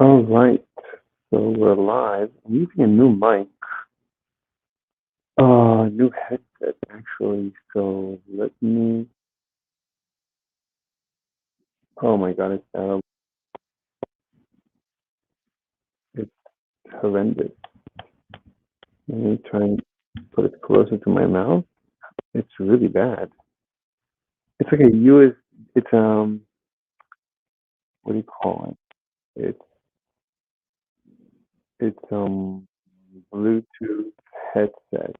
All right, so we're live. I'm using a new mic, new headset actually. So let me. Oh my God, it's horrendous. Let me try and put it closer to my mouth. It's really bad. It's like a US. It's what do you call it? It's Bluetooth headset.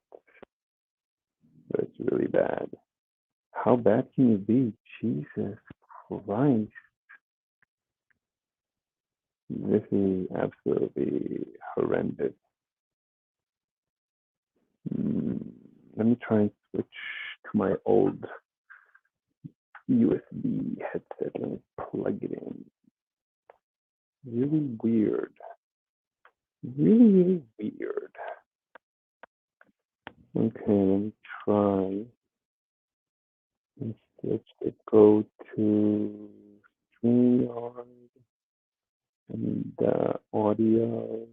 But it's really bad. How bad can you be? Jesus Christ. This is absolutely horrendous. Let me try and switch to my old USB headset. Let me plug it in. Really weird. Really weird. Okay, let me try. Let's go to StreamYard and audio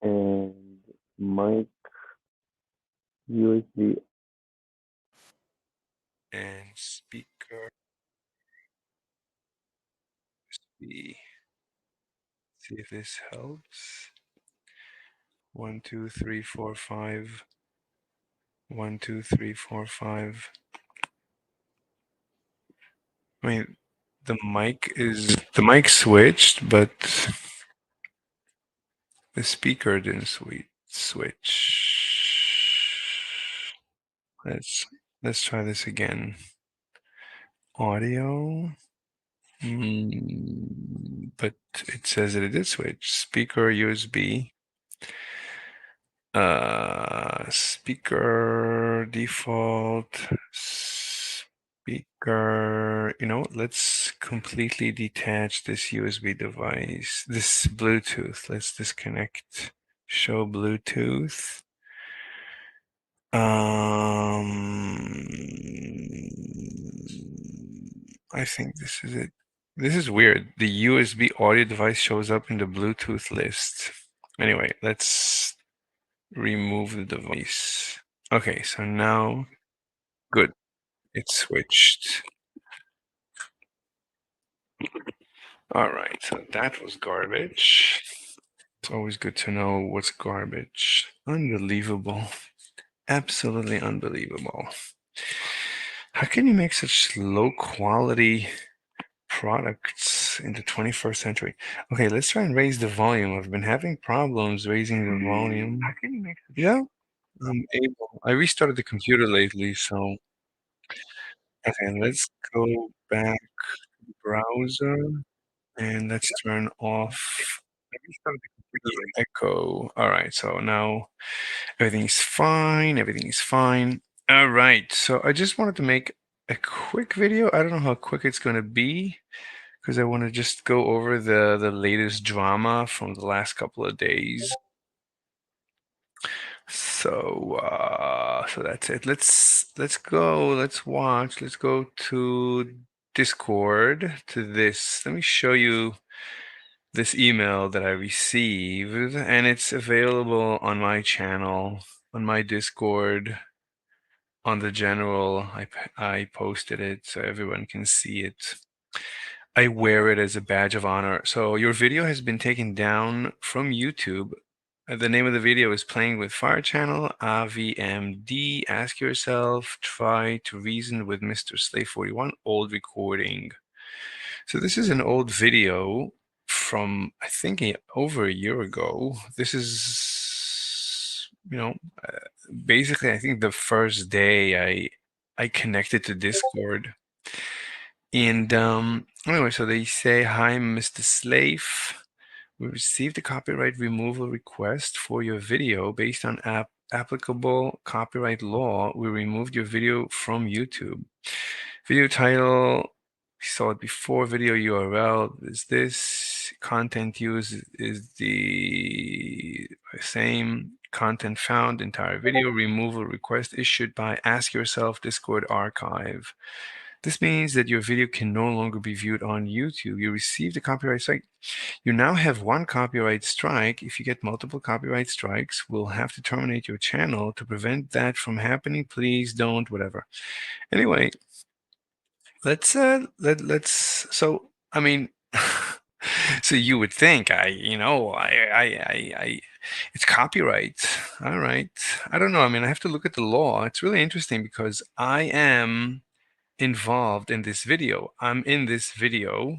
and mic USB and speaker USB. See if this helps. 1, 2, 3, 4, 5. 1, 2, 3, 4, 5. I mean, the mic switched, but the speaker didn't switch. Let's try this again. Audio. But it says that it did switch. Speaker USB. Speaker default. Speaker. You know what? Let's completely detach this USB device. This Bluetooth. Let's disconnect. Show Bluetooth. I think this is it. This is weird. The USB audio device shows up in the Bluetooth list. Anyway, let's remove the device. Okay, so now, good. It switched. All right, so that was garbage. It's always good to know what's garbage. Unbelievable. Absolutely unbelievable. How can you make such low quality products in the 21st century? Okay, let's try and raise the volume. I've been having problems raising the volume. How can you make such? Yeah, I'm able. I restarted the computer lately, so okay, let's go back to the browser and let's turn off the echo. All right, so now everything's fine. Everything is fine. All right, so I just wanted to make a quick video. I don't know how quick it's going to be because I want to just go over the latest drama from the last couple of days. So that's it. Let's go. Let's watch. Let's go to Discord to this. Let me show you this email that I received, and it's available on my channel, on my Discord, on the general. I posted it so everyone can see it. I wear it as a badge of honor. So your video has been taken down from YouTube. The name of the video is Playing with Fire Channel, AVMD. Ask yourself, try to reason with Mr. Slave 41, old recording. So this is an old video from, I think, over a year ago. This is, basically, I think the first day I connected to Discord. And anyway, so they say, "Hi, Mr. Slave. We received a copyright removal request for your video based on applicable copyright law. We removed your video from YouTube. Video title, we saw it before. Video URL is this. Content used is the same. Content found, entire video. Removal request issued by Ask Yourself Discord archive. This means that your video can no longer be viewed on YouTube. You received a copyright strike. You now have one copyright strike. If you get multiple copyright strikes, we'll have to terminate your channel. To prevent that from happening, please don't, whatever. Anyway, let's so I mean so you would think I it's copyright. All right. I don't know. I mean, I have to look at the law. It's really interesting because I am involved in this video. I'm in this video.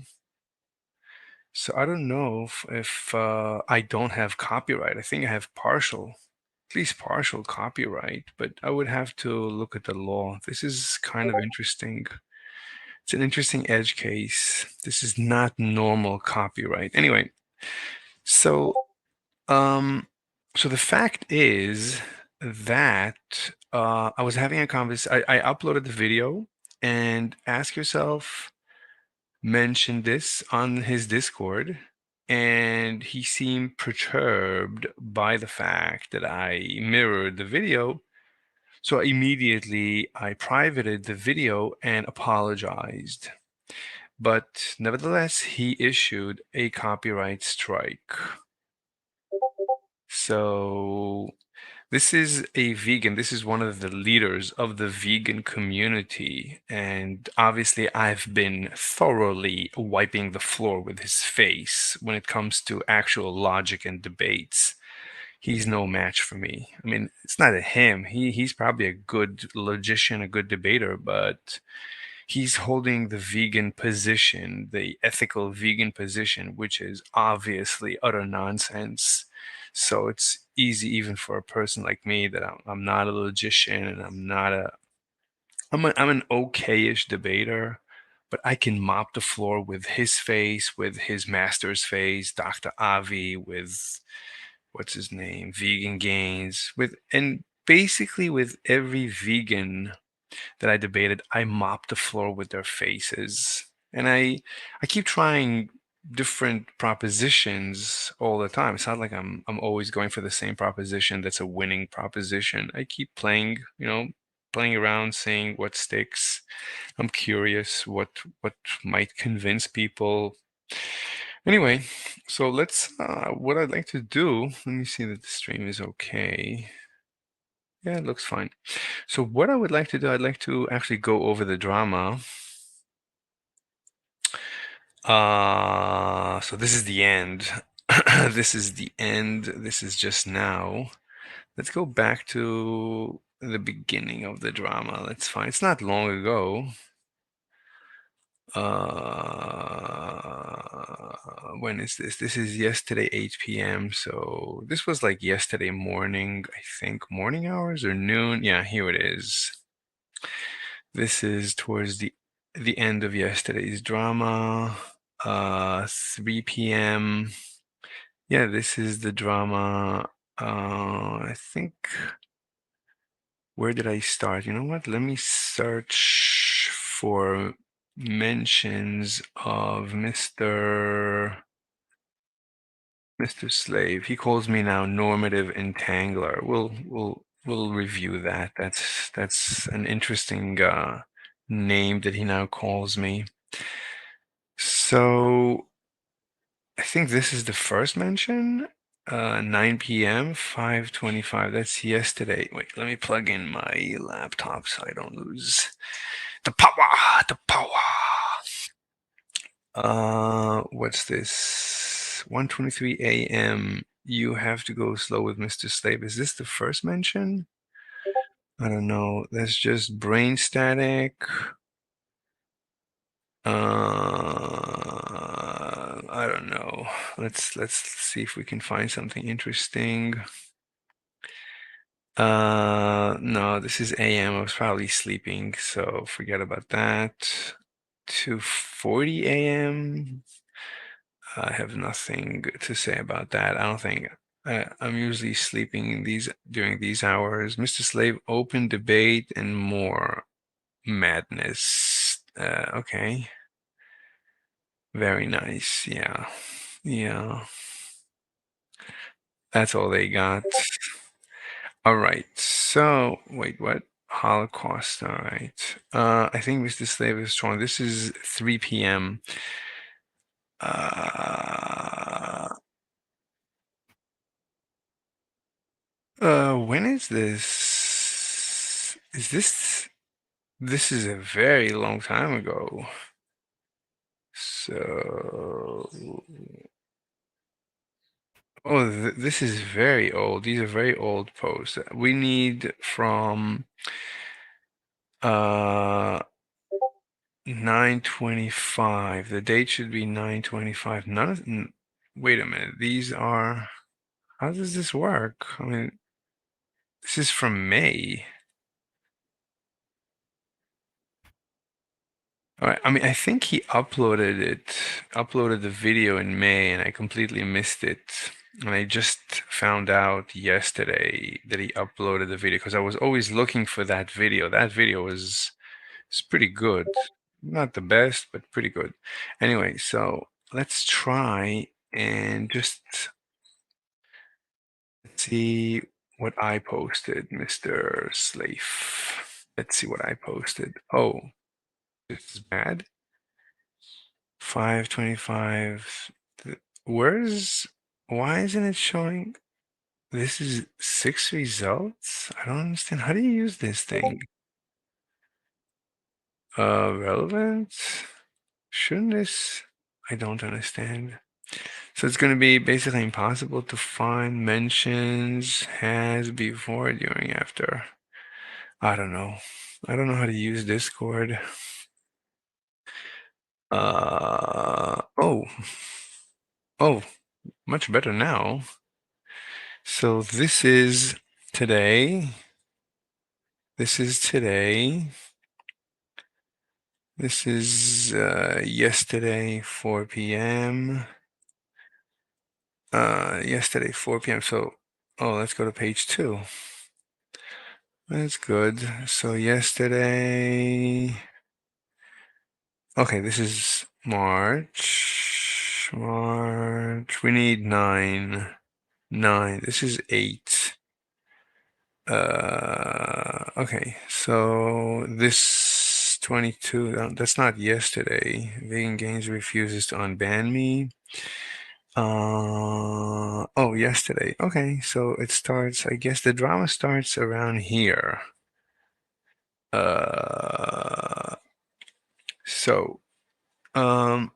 So I don't know if I don't have copyright. I think I have partial, at least partial copyright, but I would have to look at the law. This is kind of interesting. It's an interesting edge case. This is not normal copyright. Anyway, so um so the fact is that I was having a conversation. I uploaded the video, and ask yourself, mentioned this on his Discord, and he seemed perturbed by the fact that I mirrored the video. So immediately I privated the video and apologized. But nevertheless, he issued a copyright strike. So this is a vegan. This is one of the leaders of the vegan community. And obviously, I've been thoroughly wiping the floor with his face when it comes to actual logic and debates. He's no match for me. I mean, it's not a him. He's probably a good logician, a good debater, but he's holding the vegan position, the ethical vegan position, which is obviously utter nonsense. So it's easy even for a person like me that I'm not a logician, and I'm an okay-ish debater, but I can mop the floor with his face, with his master's face, Dr. Avi, with what's his name, Vegan Gains, with and basically with every vegan that I debated, I mopped the floor with their faces. And I keep trying different propositions all the time. It's not like I'm always going for the same proposition that's a winning proposition. I keep playing, playing around, seeing what sticks. I'm curious what might convince people. Anyway, so let's what I'd like to do, let me see that the stream is okay. Yeah, it looks fine. So what I would like to do, I'd like to actually go over the drama. So this is the end. This is the end. This is just now. Let's go back to the beginning of the drama. Let's find, it's not long ago. When is this? This is yesterday, 8 p.m. So this was like yesterday morning, I think, morning hours or noon. Yeah, here it is. This is towards the end of yesterday's drama. 3 p.m. Yeah, this is the drama. I think, where did I start? You know what? Let me search for mentions of Mr. Slave. He calls me now normative entangler. We'll review that. That's an interesting name that he now calls me. So I think this is the first mention. 9 p.m., 5:25. That's yesterday. Wait, let me plug in my laptop so I don't lose the power. The power. What's this? 1:23 a.m. You have to go slow with Mr. Slave. Is this the first mention? I don't know. That's just brain static. I don't know. Let's see if we can find something interesting. No, this is AM. I was probably sleeping, so forget about that. 2:40 a.m. I have nothing to say about that. I don't think I'm usually sleeping in these during these hours. Mr. Slave, open debate and more madness. Okay. Very nice. Yeah. Yeah. That's all they got. All right. So, wait, what? Holocaust. All right. I think Mr. Slave is strong. This is 3 p.m. Uh, when is this? Is this? This is a very long time ago. So, oh, th this is very old. These are very old posts. We need from uh 9:25. The date should be 9:25. Wait a minute. These are, how does this work? I mean, this is from May. All right. I mean, I think he uploaded the video in May, and I completely missed it. And I just found out yesterday that he uploaded the video because I was always looking for that video. That video was pretty good. Not the best, but pretty good. Anyway, so let's try and just see what I posted, Mr. Slave. Let's see what I posted. Oh, this is bad. 525. Where's, why isn't it showing? This is 6 results? I don't understand. How do you use this thing? Relevant? Shouldn't this? I don't understand. So it's going to be basically impossible to find mentions, has, before, during, after. I don't know. I don't know how to use Discord. Oh, oh, much better now. So this is today. This is today. This is yesterday, 4 p.m. Yesterday, 4 p.m. So, oh, let's go to page 2. That's good. So yesterday, okay, this is March. March. We need 9. 9. This is 8. Okay, so this 22, that's not yesterday. Vegan Gains refuses to unban me. Oh, yesterday. Okay, so it starts, I guess the drama starts around here. Uh, so, um,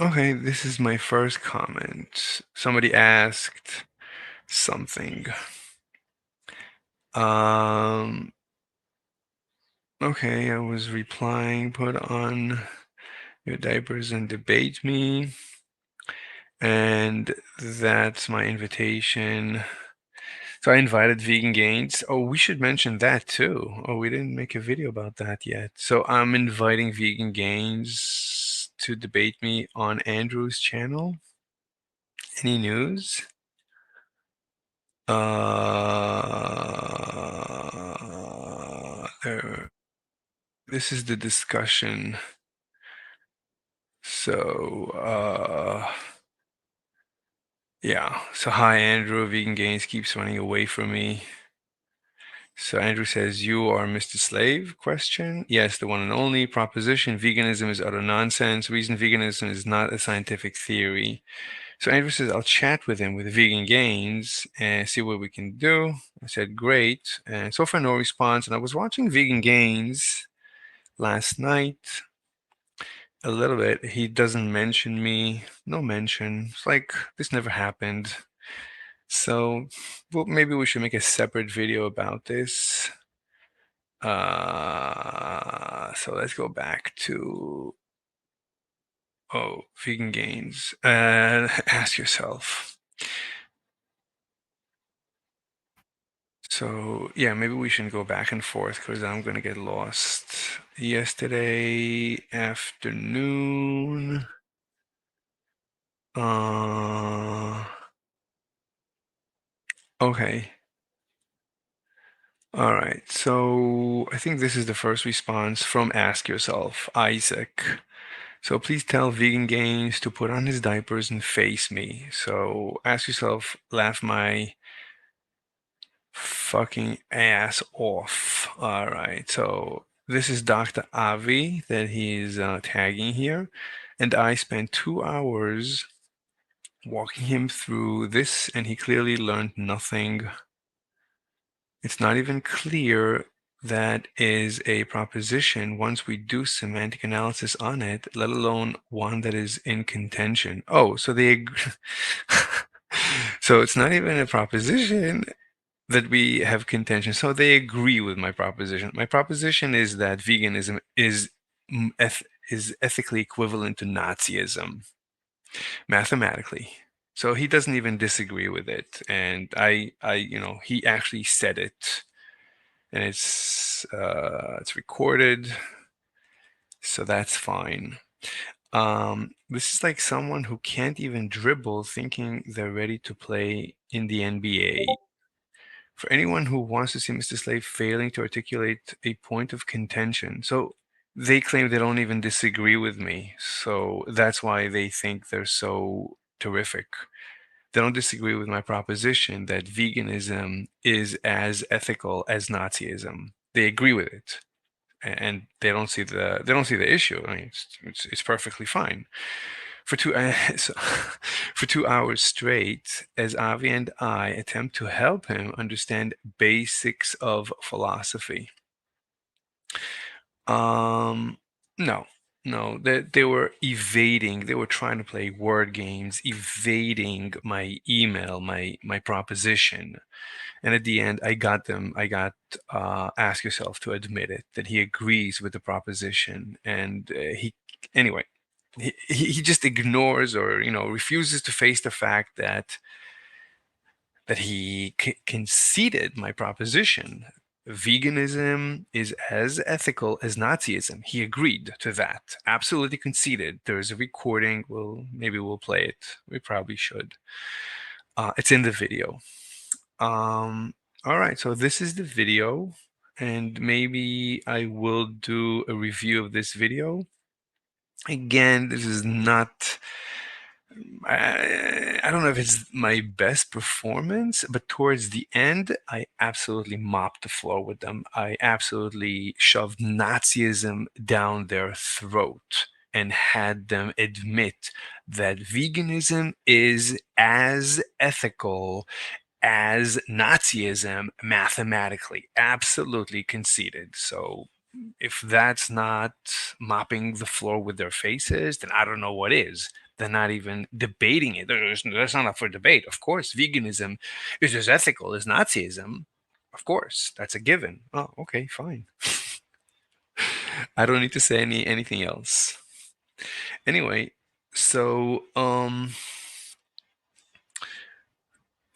okay, this is my first comment. Somebody asked something. Um, okay, I was replying, put on your diapers and debate me. And that's my invitation. So I invited Vegan Gains. Oh, we should mention that too. Oh, we didn't make a video about that yet. So I'm inviting Vegan Gains to debate me on Andrew's channel. Any news? This is the discussion. So, yeah. So hi, Andrew. Vegan Gains keeps running away from me. So Andrew says, you are Mr. Slave? Question. Yes, the one and only proposition. Veganism is utter nonsense. Reason veganism is not a scientific theory. So Andrew says, I'll chat with him with Vegan Gains and see what we can do. I said, great. And so far, no response. And I was watching Vegan Gains last night a little bit. He doesn't mention me. No mention. It's like this never happened. So, well, maybe we should make a separate video about this. So let's go back to, oh, Vegan Gains. Ask yourself. So yeah, maybe we shouldn't go back and forth because I'm gonna get lost. Yesterday afternoon. Okay. All right. So I think this is the first response from Ask Yourself, Isaac. So please tell Vegan Gains to put on his diapers and face me. So ask yourself, laugh my fucking ass off. All right, so this is Dr. Avi that he's tagging here, and I spent 2 hours walking him through this, and he clearly learned nothing. It's not even clear that is a proposition once we do semantic analysis on it, let alone one that is in contention. Oh, so they so it's not even a proposition that we have contention. So they agree with my proposition. My proposition is that veganism is is ethically equivalent to Nazism mathematically. So he doesn't even disagree with it, and he actually said it, and it's recorded, so that's fine. This is like someone who can't even dribble, thinking they're ready to play in the NBA. For anyone who wants to see Mr. Slave failing to articulate a point of contention, so they claim they don't even disagree with me, so that's why they think they're so terrific. They don't disagree with my proposition that veganism is as ethical as Nazism. They agree with it, and they don't see the issue. I mean, it's perfectly fine. For two so, for 2 hours straight, as Avi and I attempt to help him understand basics of philosophy. Um, no, no, they were evading. They were trying to play word games, evading my email, my proposition. And at the end, I got Ask Yourself to admit it, that he agrees with the proposition. And anyway, he just ignores, or, refuses to face the fact that he conceded my proposition. Veganism is as ethical as Nazism. He agreed to that. Absolutely conceded. There's a recording. Maybe we'll play it. We probably should. It's in the video. All right, so this is the video, and maybe I will do a review of this video. Again, this is not, I don't know if it's my best performance, but towards the end, I absolutely mopped the floor with them. I absolutely shoved Nazism down their throat and had them admit that veganism is as ethical as Nazism mathematically, absolutely conceded. So if that's not mopping the floor with their faces, then I don't know what is. They're not even debating it. That's not up for debate. Of course, veganism is as ethical as Nazism. Of course, that's a given. Oh, okay, fine. I don't need to say anything else. Anyway, so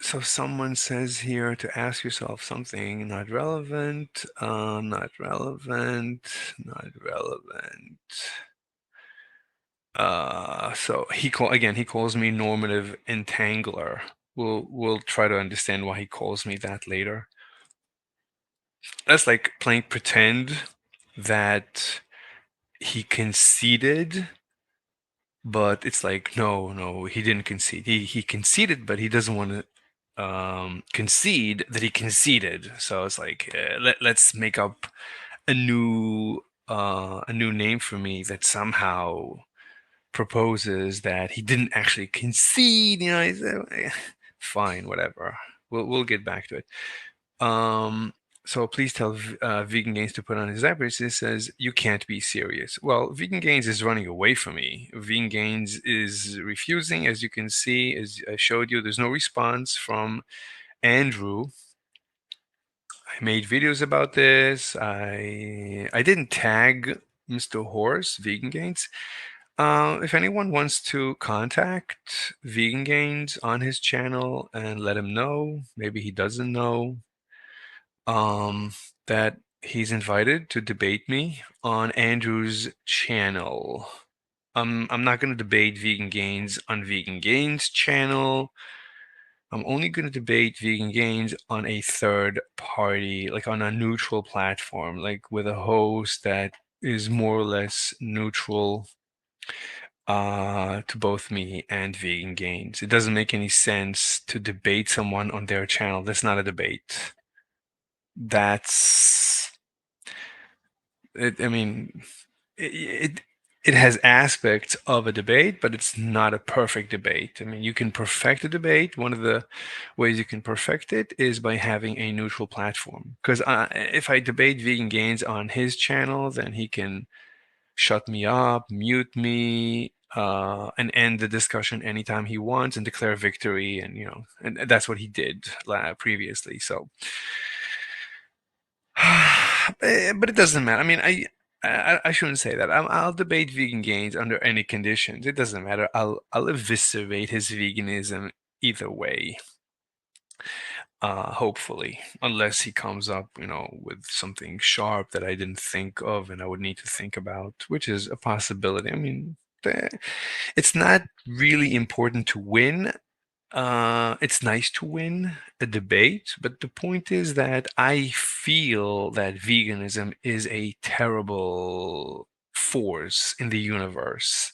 so someone says here to ask yourself something not relevant, not relevant, not relevant. So he calls me normative entangler. We'll try to understand why he calls me that later. That's like playing pretend that he conceded, but it's like, no, he didn't concede. He conceded, but he doesn't want to concede that he conceded. So it's like, let's make up a new name for me that somehow proposes that he didn't actually concede. Fine, whatever. We'll get back to it. So please tell Vegan Gains to put on his diapers. It says, you can't be serious. Well, Vegan Gains is running away from me. Vegan Gains is refusing, as you can see, as I showed you. There's no response from Andrew. I made videos about this. I didn't tag Mr. Horse, Vegan Gains. If anyone wants to contact Vegan Gains on his channel and let him know, maybe he doesn't know, that he's invited to debate me on Andrew's channel. I'm not going to debate Vegan Gains on Vegan Gains channel. I'm only going to debate Vegan Gains on a third party, like on a neutral platform, like with a host that is more or less neutral to both me and Vegan Gains. It doesn't make any sense to debate someone on their channel. That's not a debate. That's it. I mean, it it has aspects of a debate, but it's not a perfect debate. I mean, you can perfect a debate. One of the ways you can perfect it is by having a neutral platform. Because if I debate Vegan Gains on his channel, then he can shut me up, mute me, and end the discussion anytime he wants and declare victory. And and that's what he did previously. So, but it doesn't matter. I mean, I shouldn't say that. I'll debate Vegan Gains under any conditions. It doesn't matter. I'll eviscerate his veganism either way. Hopefully, unless he comes up, with something sharp that I didn't think of and I would need to think about, which is a possibility. I mean, it's not really important to win. It's nice to win a debate, but the point is that I feel that veganism is a terrible force in the universe.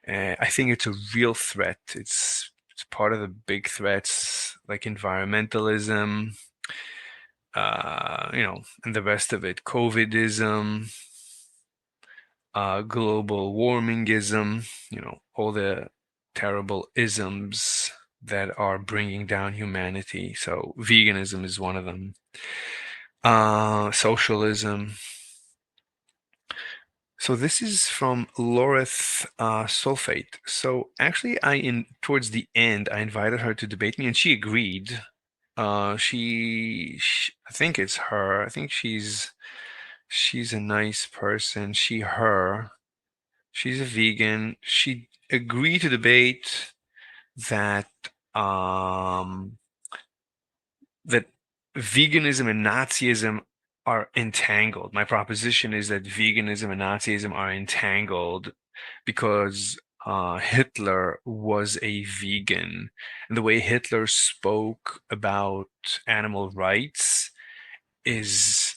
I think it's a real threat. It's part of the big threats like environmentalism, and the rest of it, COVIDism, global warmingism, all the terrible isms that are bringing down humanity. So veganism is one of them. Socialism. So this is from Loreth Sulfate. So actually, in towards the end, I invited her to debate me, and she agreed. I think it's her. I think she's a nice person. Her. She's a vegan. She agreed to debate that um that veganism and Nazism are entangled. My proposition is that veganism and Nazism are entangled because Hitler was a vegan, and the way Hitler spoke about animal rights is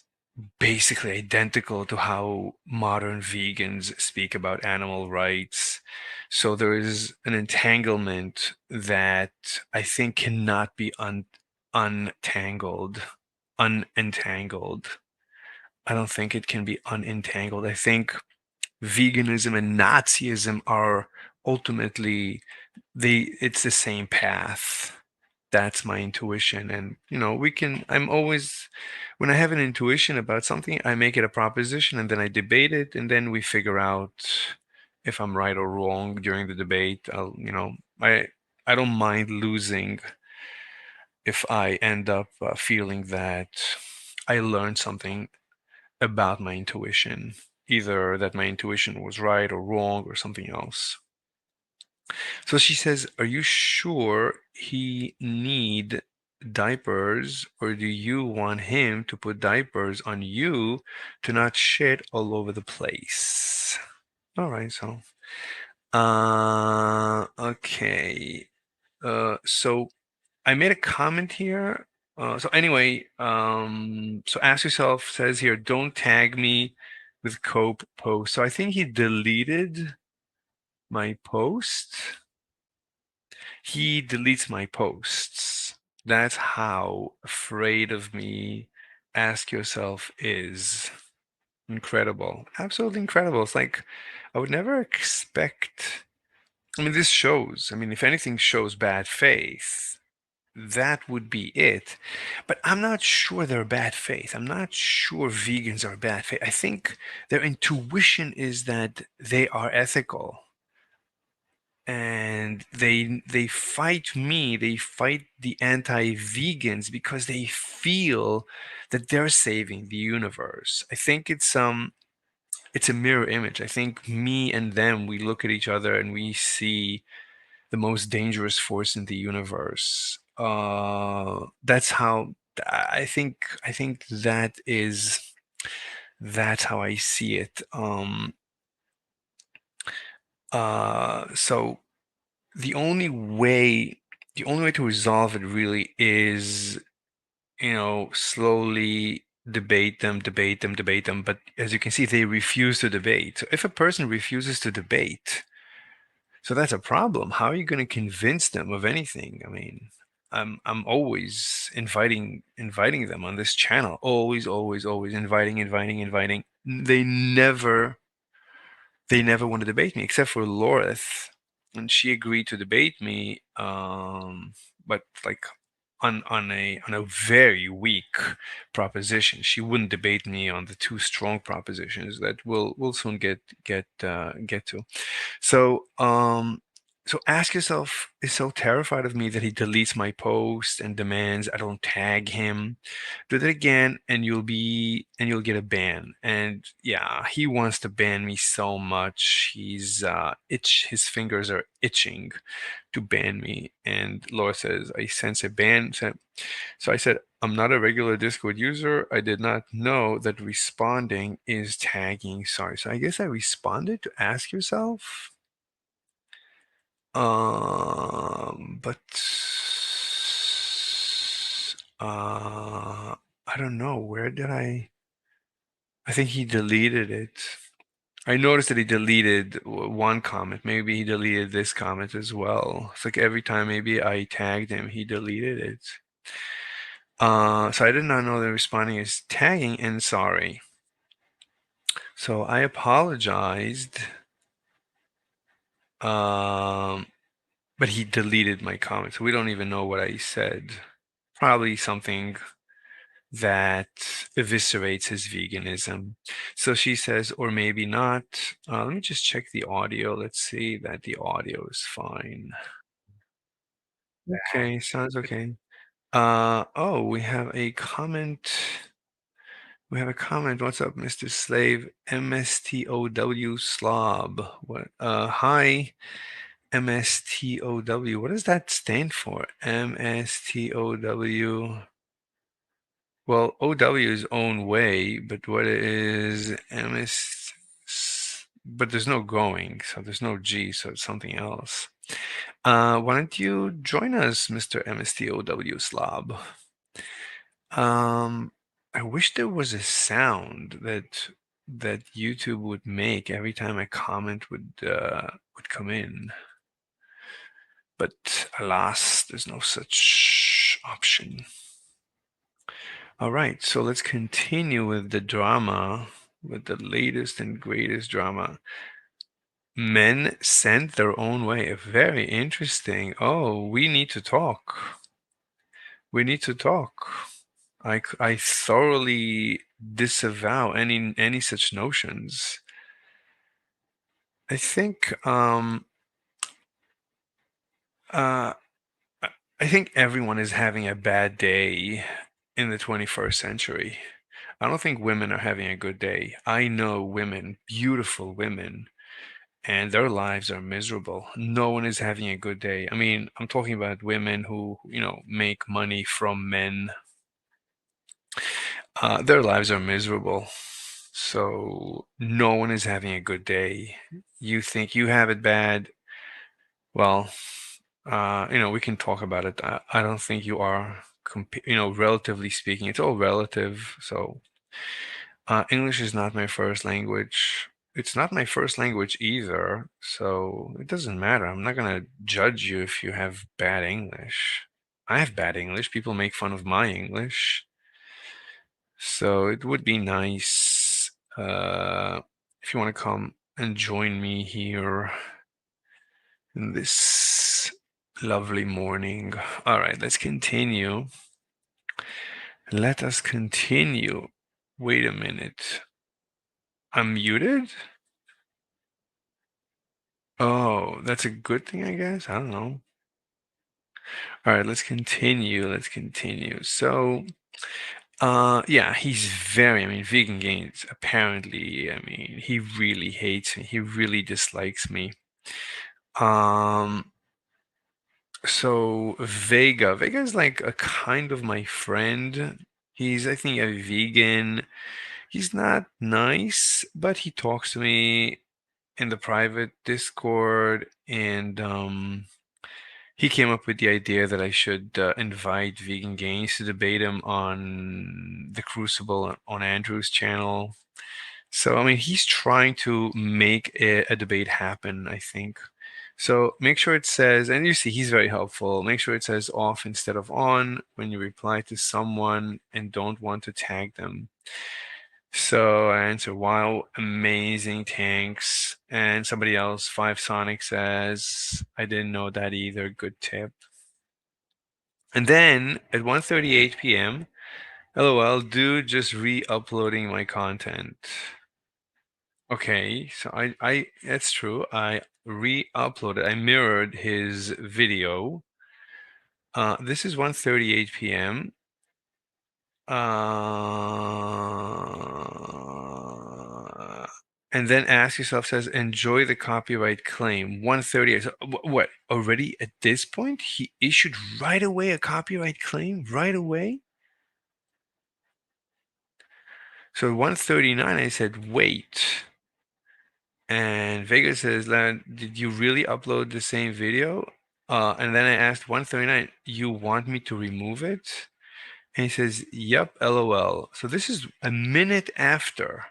basically identical to how modern vegans speak about animal rights. So there is an entanglement that I think cannot be untangled, unentangled. I don't think it can be unentangled. I think veganism and Nazism are ultimately it's the same path. That's my intuition. And I'm always, when I have an intuition about something, I make it a proposition and then I debate it and then we figure out if I'm right or wrong during the debate. I don't mind losing if I end up feeling that I learned something about my intuition, either that my intuition was right or wrong or something else. So she says, "Are you sure he need diapers, or do you want him to put diapers on you to not shit all over the place?" All right, so okay. So I made a comment here. So anyway, so ask yourself says here, don't tag me with Cope post. So I think he deleted my post. He deletes my posts. That's how afraid of me Ask Yourself is. Incredible. Absolutely incredible. It's like I would never expect. I mean, this shows. I mean, if anything shows bad faith, that would be it. But I'm not sure they're bad faith. I'm not sure vegans are bad faith. I think their intuition is that they are ethical and they fight me, they fight the anti-vegans because they feel that they're saving the universe. I think it's a mirror image. I think me and them, we look at each other and we see the most dangerous force in the universe. That's how I think that's how I see it. So the only way the only way to resolve it really is, slowly debate them. But as you can see, they refuse to debate. So if a person refuses to debate, so that's a problem. How are you going to convince them of anything? I mean, I'm always inviting them on this channel. Always, always, always inviting. They never want to debate me except for Loreth, and she agreed to debate me, but like on a very weak proposition. She wouldn't debate me on the two strong propositions that we'll soon get to. So, so ask yourself, is so terrified of me that he deletes my post and demands I don't tag him. Do that again, and you'll get a ban. And yeah, he wants to ban me so much. His fingers are itching to ban me. And Laura says, I sense a ban. So I said, I'm not a regular Discord user. I did not know that responding is tagging. Sorry. So I guess I responded to ask yourself. But I don't know. Where did I think he deleted it. I noticed that he deleted one comment. Maybe he deleted this comment as well. It's like every time maybe I tagged him, he deleted it. So I did not know that responding is tagging and sorry. So I apologized. Um, but he deleted my comment. So we don't even know what I said. Probably something that eviscerates his veganism. So she says, or maybe not. Let me just check the audio. Let's see that the audio is fine. Okay, sounds okay. Oh, we have a comment. We have a comment. What's up, Mr. Slave? MSTOW Slob. What? Hi, MSTOW. What does that stand for? MSTOW. Well, OW is own way, but what is MS? But there's no going, so there's no G, so it's something else. Why don't you join us, Mr. MSTOW Slob? I wish there was a sound that YouTube would make every time a comment would come in, but alas, there's no such option. All right, so let's continue with the drama, with the latest and greatest drama. Men sent their own way. Very interesting. Oh, we need to talk. We need to talk. I thoroughly disavow any such notions. I think uh I think everyone is having a bad day in the 21st century. I don't think women are having a good day. I know women, beautiful women, and their lives are miserable. No one is having a good day. I mean, I'm talking about women who, make money from men. Their lives are miserable. So no one is having a good day. You think you have it bad? Well, we can talk about it. I don't think you are, relatively speaking, it's all relative. So, English is not my first language. It's not my first language either. So it doesn't matter. I'm not gonna judge you if you have bad English. I have bad English. People make fun of my English. So it would be nice, if you want to come and join me here in this lovely morning. All right, let's continue. Let us continue. Wait a minute. I'm muted? Oh, that's a good thing, I guess. I don't know. All right, let's continue. Let's continue. So, yeah, I mean, Vegan Gains, apparently, I mean, he really hates me. He really dislikes me. Um, so Vega is like a kind of my friend. He's, I think, a vegan. He's not nice, but he talks to me in the private Discord, and he came up with the idea that I should invite Vegan Gains to debate him on the Crucible on Andrew's channel. So, I mean, he's trying to make a debate happen, I think. So make sure it says, and you see he's very helpful. Make sure it says off instead of on when you reply to someone and don't want to tag them. So I answer, wow, amazing, thanks. And somebody else, Five Sonic, says, I didn't know that either. Good tip. And then at 1:38 p.m., LOL, dude, just re-uploading my content. Okay, so I that's true. I re-uploaded, I mirrored his video. This is 1:38 p.m. And then ask yourself, says, enjoy the copyright claim. 1:30. So, what? Already at this point, he issued right away a copyright claim right away. So 1:39, I said, wait. And Vega says, did you really upload the same video? And then I asked 1:39, you want me to remove it? And he says, yep, LOL. So this is a minute after.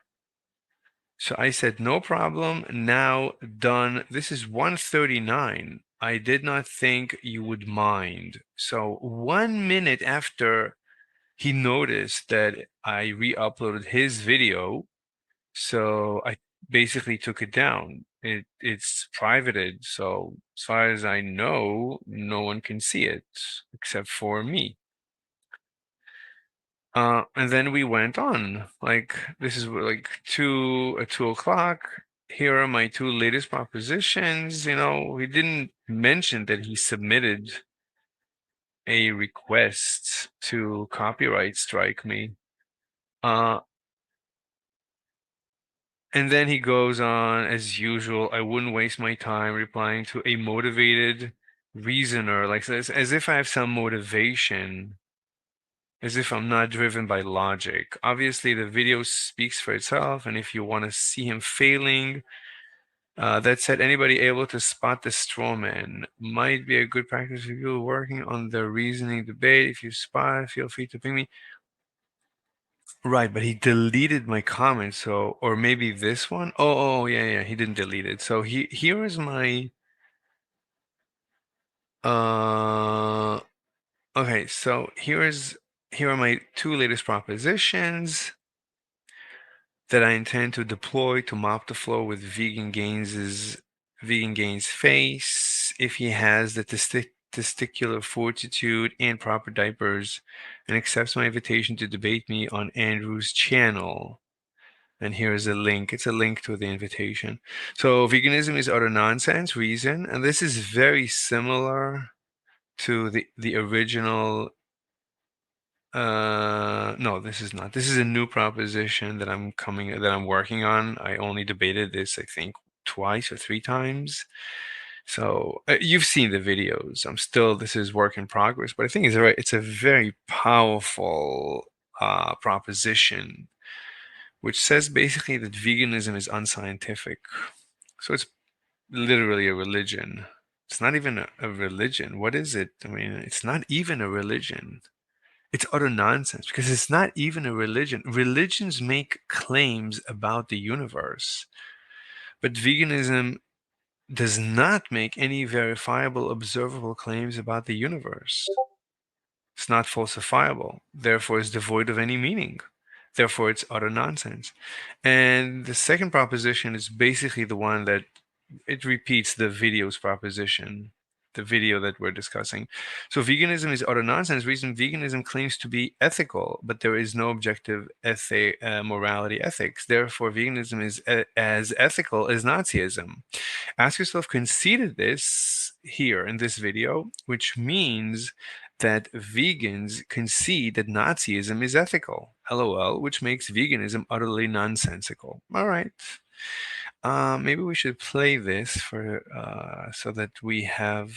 So I said, no problem. Now done. This is 1:39. I did not think you would mind. So 1 minute after he noticed that I re-uploaded his video, so I basically took it down. It's privated, so as far as I know, no one can see it except for me. And then we went on. Like this is like 2 o'clock. Here are my two latest propositions. You know, he didn't mention that he submitted a request to copyright strike me. And then he goes on, as usual, I wouldn't waste my time replying to a motivated reasoner, like as if I have some motivation, as if I'm not driven by logic. Obviously, the video speaks for itself, and if you want to see him failing, that said, anybody able to spot the straw man might be a good practice if you're working on the reasoning debate. If you spot, feel free to ping me. Right, but he deleted my comment, so or maybe this one. Yeah, he didn't delete it. So here is my uh okay, so here are my two latest propositions that I intend to deploy to mop the floor with Vegan Gains face if he has the testicular fortitude and proper diapers and accepts my invitation to debate me on Andrew's channel. And here's a link. It's a link to the invitation. So veganism is utter nonsense reason, and this is very similar to the original. No, this is not. This is a new proposition that I'm working on. I only debated this, I think, twice or three times. So you've seen the videos. This is work in progress, but I think it's a very powerful proposition which says basically that veganism is unscientific. So it's literally a religion. It's not even a religion. What is it? I mean, it's not even a religion. It's utter nonsense because it's not even a religion. Religions make claims about the universe, but veganism does not make any verifiable, observable claims about the universe. It's not falsifiable, therefore it's devoid of any meaning. Therefore, it's utter nonsense. And the second proposition is basically the one that it repeats the video's proposition, the video that we're discussing. So veganism is utter nonsense. Reason veganism claims to be ethical, but there is no objective morality ethics. Therefore, veganism is as ethical as Nazism. Ask yourself, conceded this here in this video, which means that vegans concede that Nazism is ethical. LOL, which makes veganism utterly nonsensical. All right. Maybe we should play this for so that we have.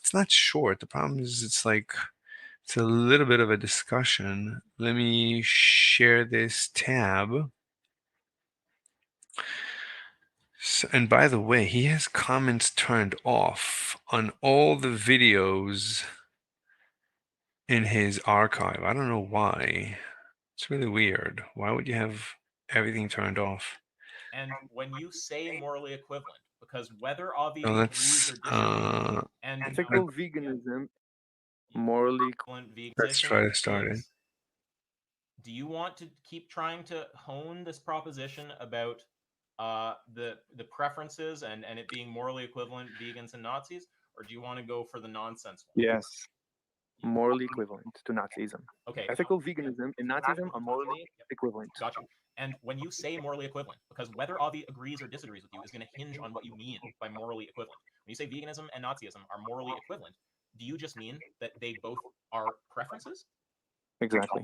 It's not short. The problem is it's a little bit of a discussion. Let me share this tab. So, and by the way, he has comments turned off on all the videos in his archive. I don't know why. It's really weird. Why would you have everything turned off? And when you say morally equivalent, because whether all the So agrees let's or disagrees, and Ethical veganism, morally let's veganism try to start it. is, do you want to keep trying to hone this proposition about the preferences and it being morally equivalent vegans and Nazis, or do you want to go for the nonsense one? yes, morally equivalent to Nazism. Okay, Ethical veganism and Nazism are morally equivalent. gotcha. And when you say morally equivalent, because whether Avi agrees or disagrees with you is going to hinge on what you mean by morally equivalent. When you say veganism and Nazism are morally equivalent, do you just mean that they both are preferences? Exactly.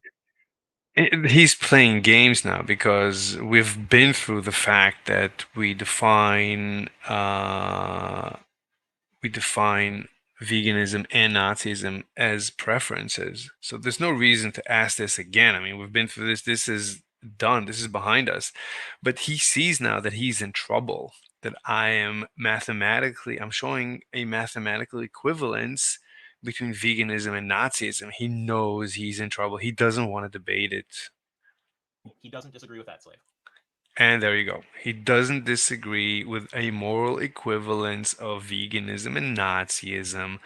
He's playing games now because we've been through the fact that we define veganism and Nazism as preferences. So there's no reason to ask this again. I mean, we've been through this. This is done. This is behind us. But he sees now that he's in trouble, that I'm showing a mathematical equivalence between veganism and Nazism. He knows he's in trouble. He doesn't want to debate it. He doesn't disagree with that, Slave. And there you go. He doesn't disagree with a moral equivalence of veganism and Nazism.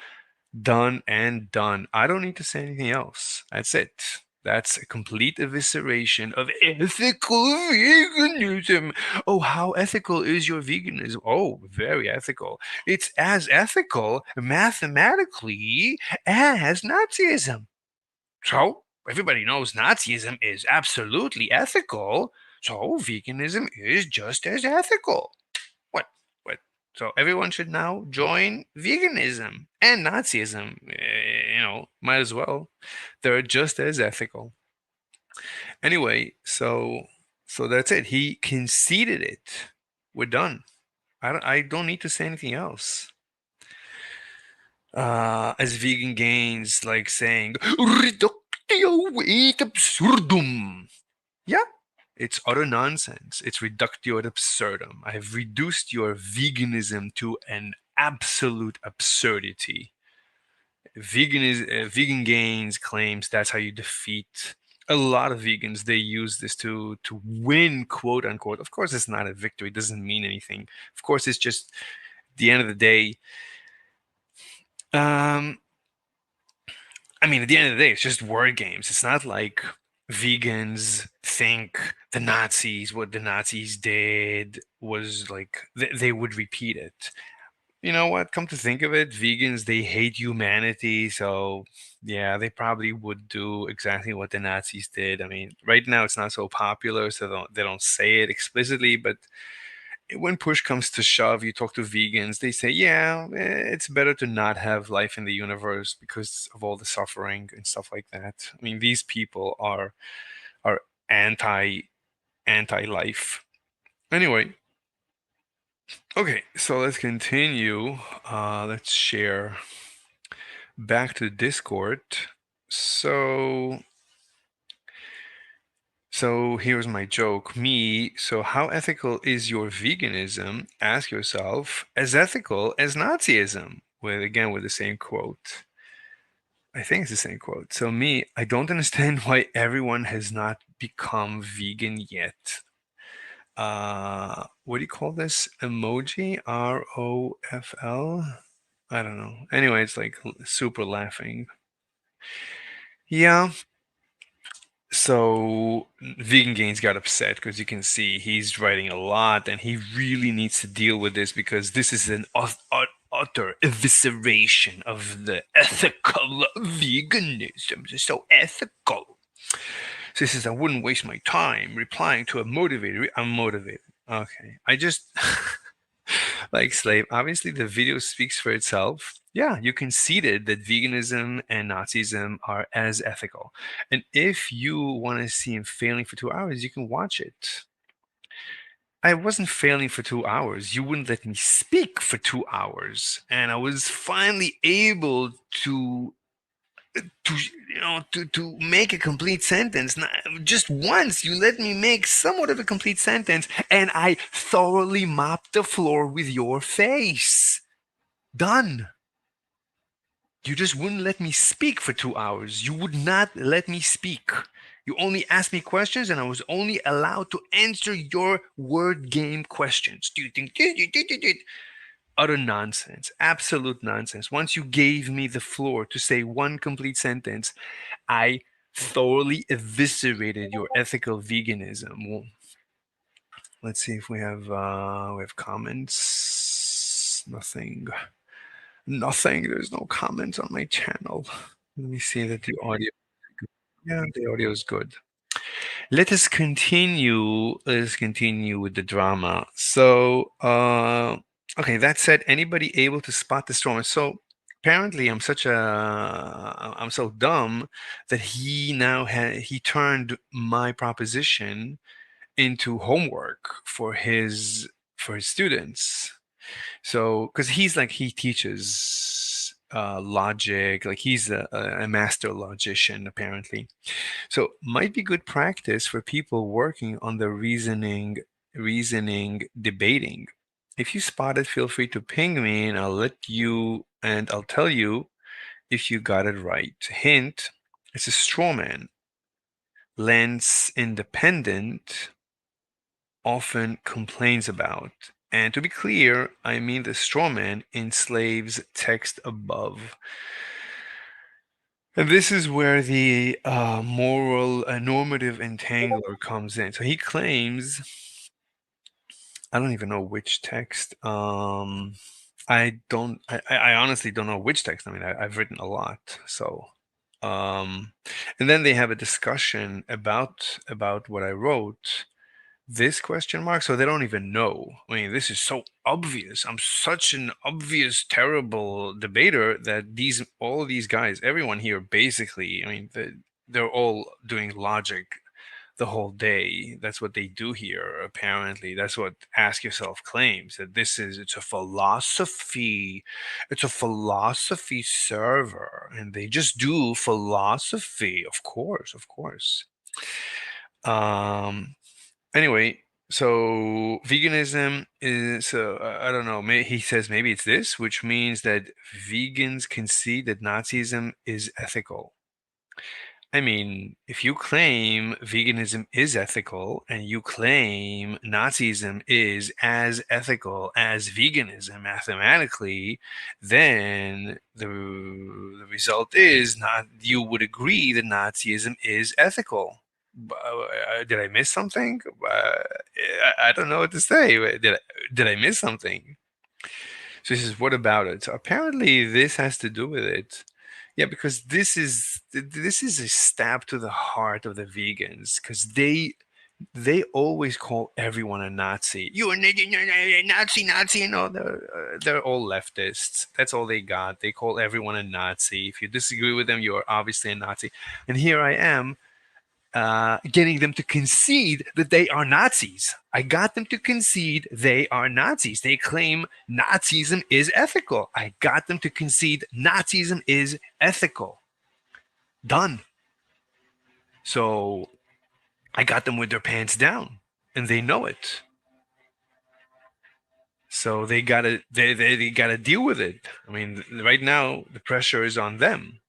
Done and done. I don't need to say anything else. That's it. That's a complete evisceration of ethical veganism. Oh, how ethical is your veganism? Oh, very ethical. It's as ethical mathematically as Nazism. So, everybody knows Nazism is absolutely ethical. So, veganism is just as ethical. What? What? So everyone should now join veganism and Nazism. Might as well. They're just as ethical. Anyway, so that's it. He conceded it. We're done. I don't need to say anything else. As vegan gains like saying reductio ad absurdum. Yeah, it's utter nonsense. It's reductio ad absurdum. I have reduced your veganism to an absolute absurdity. Vegan gains claims that's how you defeat a lot of vegans. They use this to win, quote unquote. Of course, it's not a victory. It doesn't mean anything. Of course, it's just the end of the day. Um, I mean, at the end of the day, it's just word games. It's not like vegans think what the Nazis did was like they would repeat it. You know what? Come to think of it, vegans they hate humanity, so yeah, they probably would do exactly what the Nazis did. I mean, right now it's not so popular, so they don't say it explicitly, but when push comes to shove, you talk to vegans, they say, yeah, it's better to not have life in the universe because of all the suffering and stuff like that. I mean, these people are anti life. Anyway, okay, so let's continue. Let's share back to Discord. So So here's my joke. So how ethical is your veganism? Ask yourself, as ethical as Nazism? With the same quote. I think it's the same quote. So I don't understand why everyone has not become vegan yet. What do you call this? Emoji? ROFL? I don't know. Anyway, it's like super laughing. Yeah, so Vegan Gains got upset because you can see he's writing a lot and he really needs to deal with this because this is an utter evisceration of the ethical veganism. It's so ethical. So he says, I wouldn't waste my time replying to a motivator. I'm motivated. Okay. I just like Slave. Obviously, the video speaks for itself. Yeah, you conceded that veganism and Nazism are as ethical. And if you want to see him failing for 2 hours, you can watch it. I wasn't failing for 2 hours. You wouldn't let me speak for 2 hours. And I was finally able to make a complete sentence. Just once you let me make somewhat of a complete sentence, and I thoroughly mopped the floor with your face. Done. You just wouldn't let me speak for 2 hours. You would not let me speak. You only asked me questions, and I was only allowed to answer your word game questions. Do you think? utter nonsense, absolute nonsense. Once you gave me the floor to say one complete sentence, I thoroughly eviscerated your ethical veganism. Well, let's see if we have comments. Nothing. There's no comments on my channel. Let me see that the audio. Yeah, the audio is good. Let us continue. With the drama. So, okay. That said, anybody able to spot the storm? So apparently, I'm so dumb that he turned my proposition into homework for his students. So, because he teaches logic, like he's a master logician apparently. So, might be good practice for people working on the reasoning debating. If you spot it, feel free to ping me, and I'll tell you if you got it right. Hint: it's a straw man. Lens independent often complains about. And to be clear, I mean the strawman enslaves text above. And this is where the moral normative entangler comes in. So he claims, I don't even know which text. I honestly don't know which text. I mean, I've written a lot. So, and then they have a discussion about what I wrote. This question mark, so they don't even know. I mean, this is so obvious. I'm such an obvious, terrible debater that all these guys, everyone here, basically, I mean, they're all doing logic the whole day. That's what they do here. Apparently, that's what Ask Yourself claims, that it's a philosophy. It's a philosophy server, and they just do philosophy. Of course, of course. Anyway, so veganism is, I don't know, he says maybe it's this, which means that vegans concede that Nazism is ethical. I mean, if you claim veganism is ethical and you claim Nazism is as ethical as veganism mathematically, then the result is not you would agree that Nazism is ethical. Did I miss something? I don't know what to say. Did I miss something? So he says, what about it? So apparently this has to do with it. Yeah, because this is a stab to the heart of the vegans, because they always call everyone a Nazi. You're a Nazi, you know, they're all leftists. That's all they got. They call everyone a Nazi. If you disagree with them, you're obviously a Nazi. And here I am, getting them to concede that they are Nazis. I got them to concede they are Nazis. They claim Nazism is ethical. I got them to concede Nazism is ethical. Done. So I got them with their pants down, and they know it. So they gotta deal with it. I mean, right now the pressure is on them.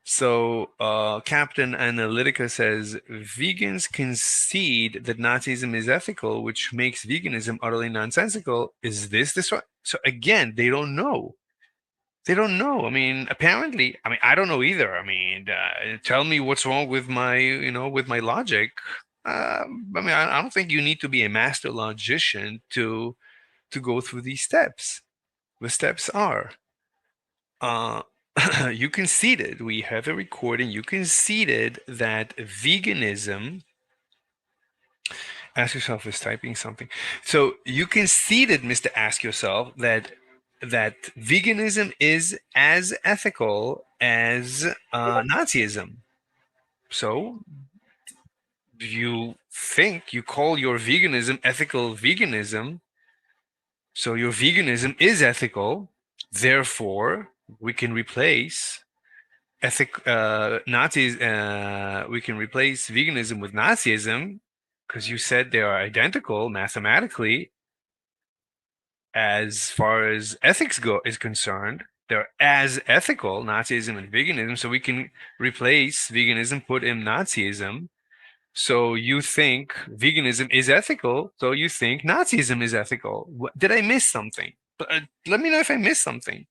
So Captain Analytica says vegans concede that Nazism is ethical, which makes veganism utterly nonsensical. Is this right? So again, they don't know. They don't know. I mean, apparently, I mean, I don't know either. I mean, tell me what's wrong with my logic. I mean, I don't think you need to be a master logician to go through these steps. The steps are. You conceded, we have a recording, you conceded that veganism, Ask Yourself is typing something. So you conceded, Mr. Ask Yourself, that veganism is as ethical as Nazism. So you call your veganism ethical veganism. So your veganism is ethical. Therefore, we can replace Nazis. We can replace veganism with Nazism because you said they are identical mathematically. As far as ethics is concerned, they're as ethical, Nazism and veganism. So we can replace veganism, put in Nazism. So you think veganism is ethical. So you think Nazism is ethical. Did I miss something? But let me know if I missed something.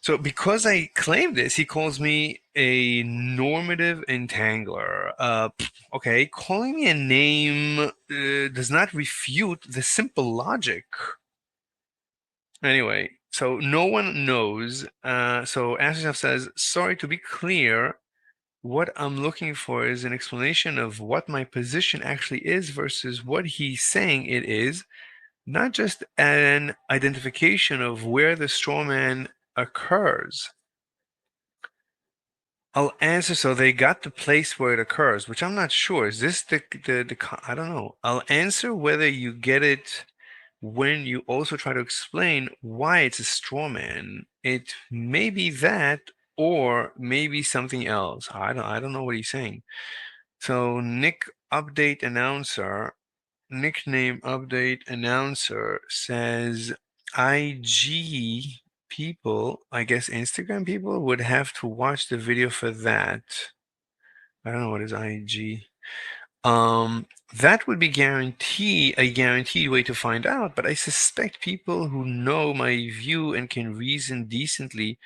So because I claim this, he calls me a normative entangler. Okay, calling me a name does not refute the simple logic. Anyway, so no one knows. So Asher's says, sorry, to be clear, what I'm looking for is an explanation of what my position actually is versus what he's saying it is, not just an identification of where the straw man occurs. I'll answer. So they got the place where it occurs, which I'm not sure. Is this I don't know. I'll answer whether you get it when you also try to explain why it's a straw man. It may be that, or maybe something else. I don't know what he's saying. So Nick update announcer, nickname update announcer says IG people, I guess Instagram people would have to watch the video for that. I don't know what is IG. That would be a guaranteed way to find out, but I suspect people who know my view and can reason decently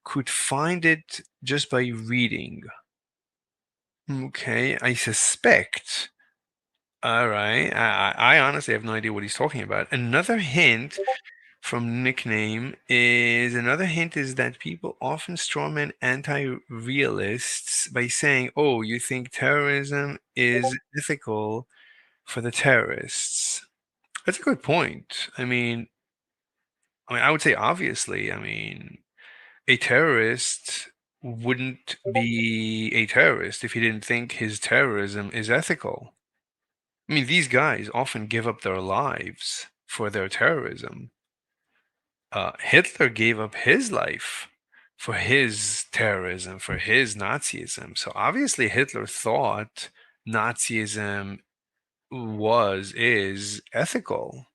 could find it just by reading. Okay, I suspect. All right. I honestly have no idea what he's talking about. Another hint from nickname is that people often strawman anti-realists by saying, "Oh, you think terrorism is ethical for the terrorists?" That's a good point. I would say obviously. A terrorist wouldn't be a terrorist if he didn't think his terrorism is ethical. These guys often give up their lives for their terrorism. Hitler gave up his life for his terrorism, for his Nazism. So obviously Hitler thought Nazism is ethical.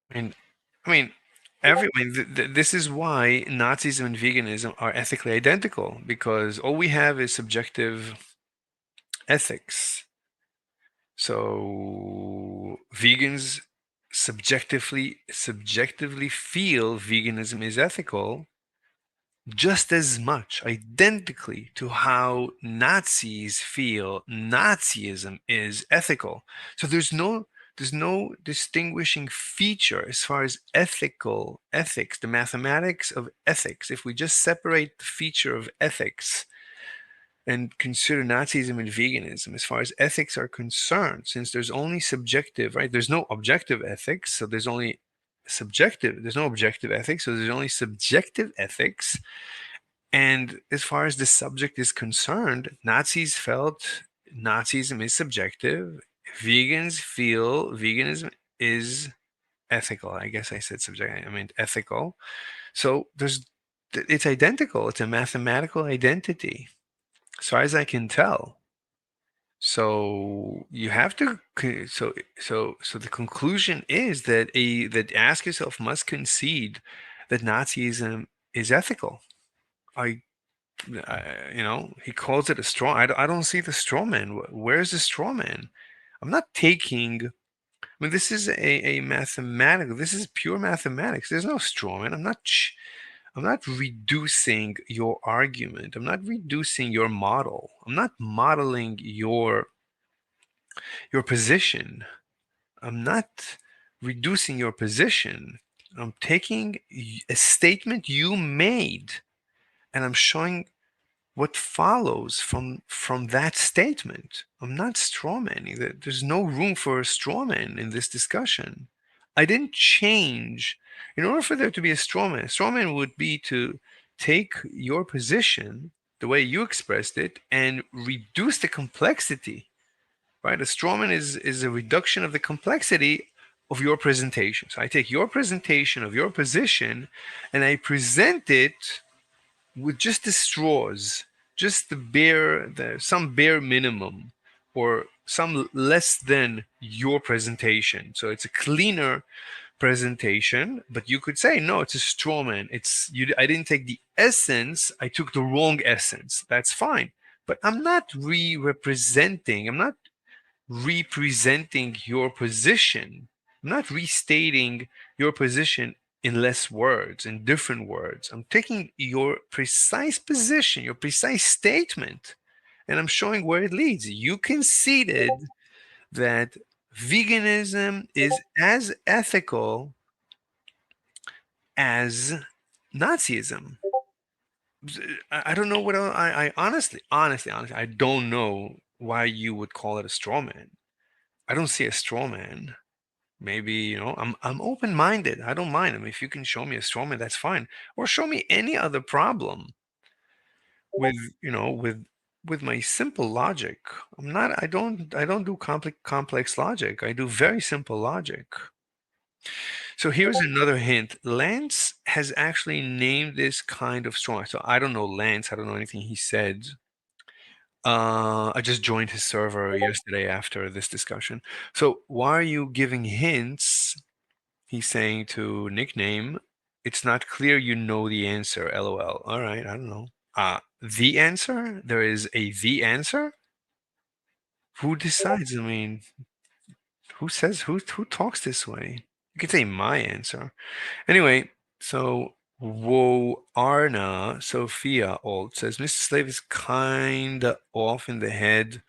And this is why Nazism and veganism are ethically identical, because all we have is subjective ethics. So vegans subjectively feel veganism is ethical just as much, identically to how Nazis feel Nazism is ethical. So there's no distinguishing feature as far as ethics, the mathematics of ethics. If we just separate the feature of ethics and consider Nazism and veganism as far as ethics are concerned, since there's only subjective, right? There's no objective ethics, so there's only subjective. There's no objective ethics, so there's only subjective ethics. And as far as the subject is concerned, Nazis felt Nazism is subjective. Vegans feel veganism is ethical. I guess I said subjective. I mean ethical. So it's identical. It's a mathematical identity, as far as I can tell. So you have to. So the conclusion is that ask yourself must concede that Nazism is ethical. I he calls it a straw. I don't see the straw man. Where's the straw man? I'm not taking. This is a mathematical. This is pure mathematics. There's no straw man. I'm not reducing your argument. I'm not reducing your model. I'm not modeling your position. I'm not reducing your position. I'm taking a statement you made, and I'm showing what follows from that statement. I'm not strawmanning. There's no room for a strawman in this discussion. I didn't change. In order for there to be a strawman would be to take your position the way you expressed it and reduce the complexity. Right? A strawman is a reduction of the complexity of your presentation. So I take your presentation of your position and I present it with just the straws, just some bare minimum, or some less than your presentation. So it's a cleaner presentation, but you could say, no, it's a straw man. I didn't take the essence, I took the wrong essence. That's fine. But I'm not re-representing, I'm not representing your position. I'm not restating your position in less words, in different words. I'm taking your precise position, your precise statement, and I'm showing where it leads. You conceded that veganism is as ethical as Nazism. I don't know what else, I honestly, I don't know why you would call it a straw man. I don't see a straw man. Maybe, I'm open-minded. I don't mind. I mean, if you can show me a straw man, that's fine. Or show me any other problem with, with my simple logic. I don't do complex logic. I do very simple logic. So here's another hint. Lance has actually named this kind of straw man. So I don't know Lance. I don't know anything he said. I just joined his server yesterday after this discussion. So why are you giving hints? He's saying to nickname, it's not clear you know the answer. LOL. All right, I don't know. The answer? There is a the answer? Who decides? I mean, who talks this way? You could say my answer. Anyway, so Wo Arna Sophia Alt says Mr. Slave is kinda off in the head.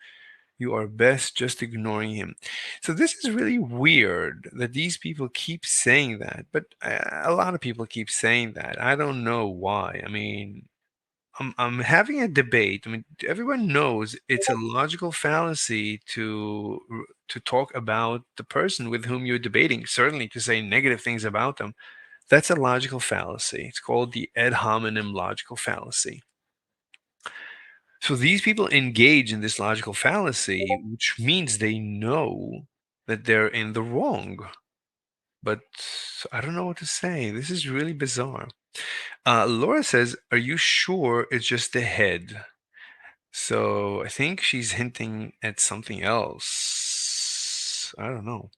You are best just ignoring him. So this is really weird that these people keep saying that, but a lot of people keep saying that. I don't know why. I mean, I'm having a debate. I mean, everyone knows it's a logical fallacy to talk about the person with whom you're debating. Certainly, to say negative things about them, that's a logical fallacy. It's called the ad hominem logical fallacy. So these people engage in this logical fallacy, which means they know that they're in the wrong. But I don't know what to say. This is really bizarre. Laura says, "Are you sure it's just the head?" So I think she's hinting at something else. I don't know.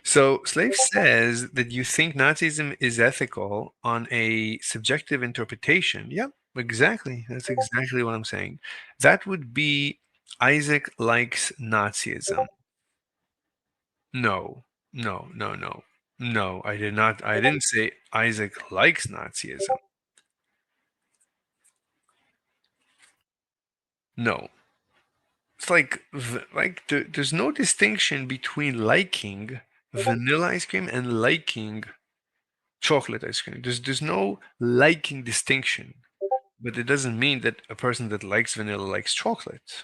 So Slave says that you think Nazism is ethical on a subjective interpretation. Yep, exactly. That's exactly what I'm saying. That would be Isaac likes Nazism. No, no, no, no. No, I did not. I didn't say Isaac likes Nazism. No. It's like there's no distinction between liking vanilla ice cream and liking chocolate ice cream. There's no liking distinction, but it doesn't mean that a person that likes vanilla likes chocolate.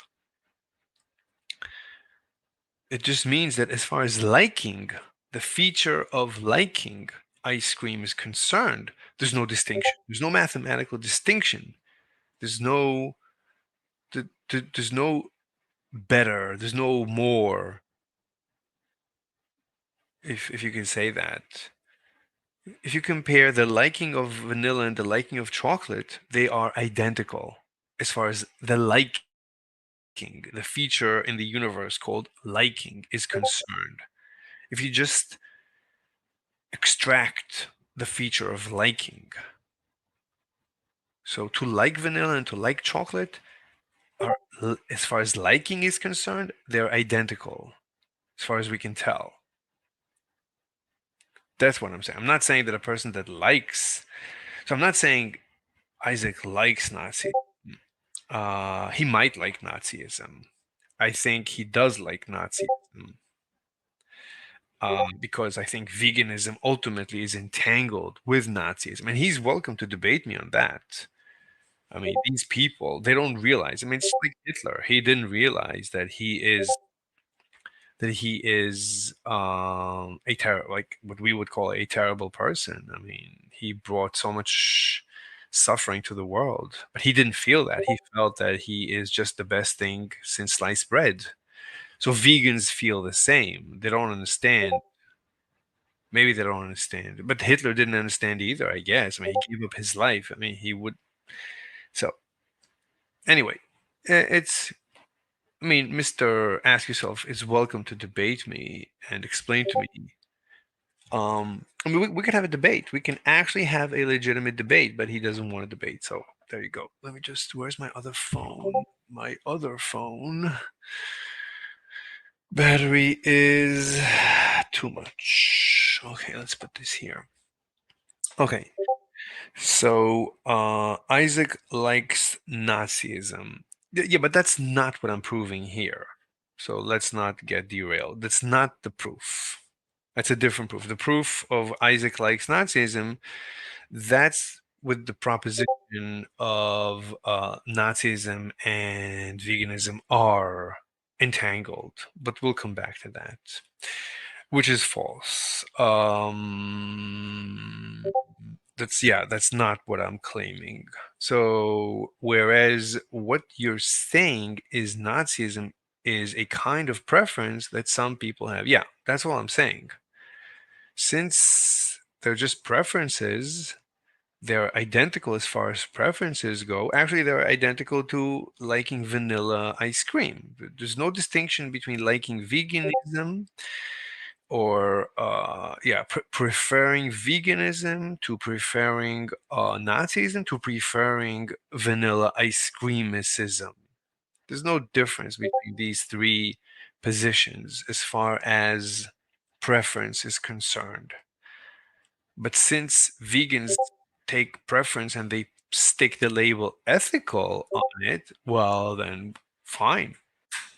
It just means that as far as liking, the feature of liking ice cream is concerned, there's no distinction. There's no mathematical distinction. There's no there's no better. There's no more. If you can say that. If you compare the liking of vanilla and the liking of chocolate, they are identical as far as the liking, the feature in the universe called liking is concerned. If you just extract the feature of liking, so to like vanilla and to like chocolate are, as far as liking is concerned, they're identical as far as we can tell. That's what I'm saying. I'm not saying that a person that likes, so I'm not saying Isaac likes Nazi. He might like Nazism. I think he does like Nazism because I think veganism ultimately is entangled with Nazism, and he's welcome to debate me on that. I mean, these people, they don't realize. I mean, it's like Hitler. He didn't realize that he is like what we would call a terrible person. I mean, he brought so much suffering to the world, but he didn't feel that. He felt that he is just the best thing since sliced bread. So vegans feel the same. They don't understand. Maybe they don't understand, but Hitler didn't understand either, I guess. I mean, he gave up his life. I mean, he would. So anyway, it's I mean, Mr. Ask Yourself is welcome to debate me and explain to me. I mean, we can have a debate. We can actually have a legitimate debate, but he doesn't want to debate. So there you go. Let me just, where's my other phone? My other phone. Battery is too much. Okay, let's put this here. Okay. So Isaac likes Nazism. Yeah, but that's not what I'm proving here. So let's not get derailed. That's not the proof. That's a different proof. The proof of Isaac likes Nazism, that's with the proposition of Nazism and veganism are entangled, but we'll come back to that, which is false. That's not what I'm claiming. So, whereas what you're saying is Nazism is a kind of preference that some people have. Yeah, that's all I'm saying. Since they're just preferences, they're identical as far as preferences go. Actually, they're identical to liking vanilla ice cream. There's no distinction between liking veganism or preferring veganism to preferring Nazism to preferring vanilla ice creamicism. There's no difference between these three positions as far as preference is concerned. But since vegans take preference and they stick the label ethical on it, well then fine.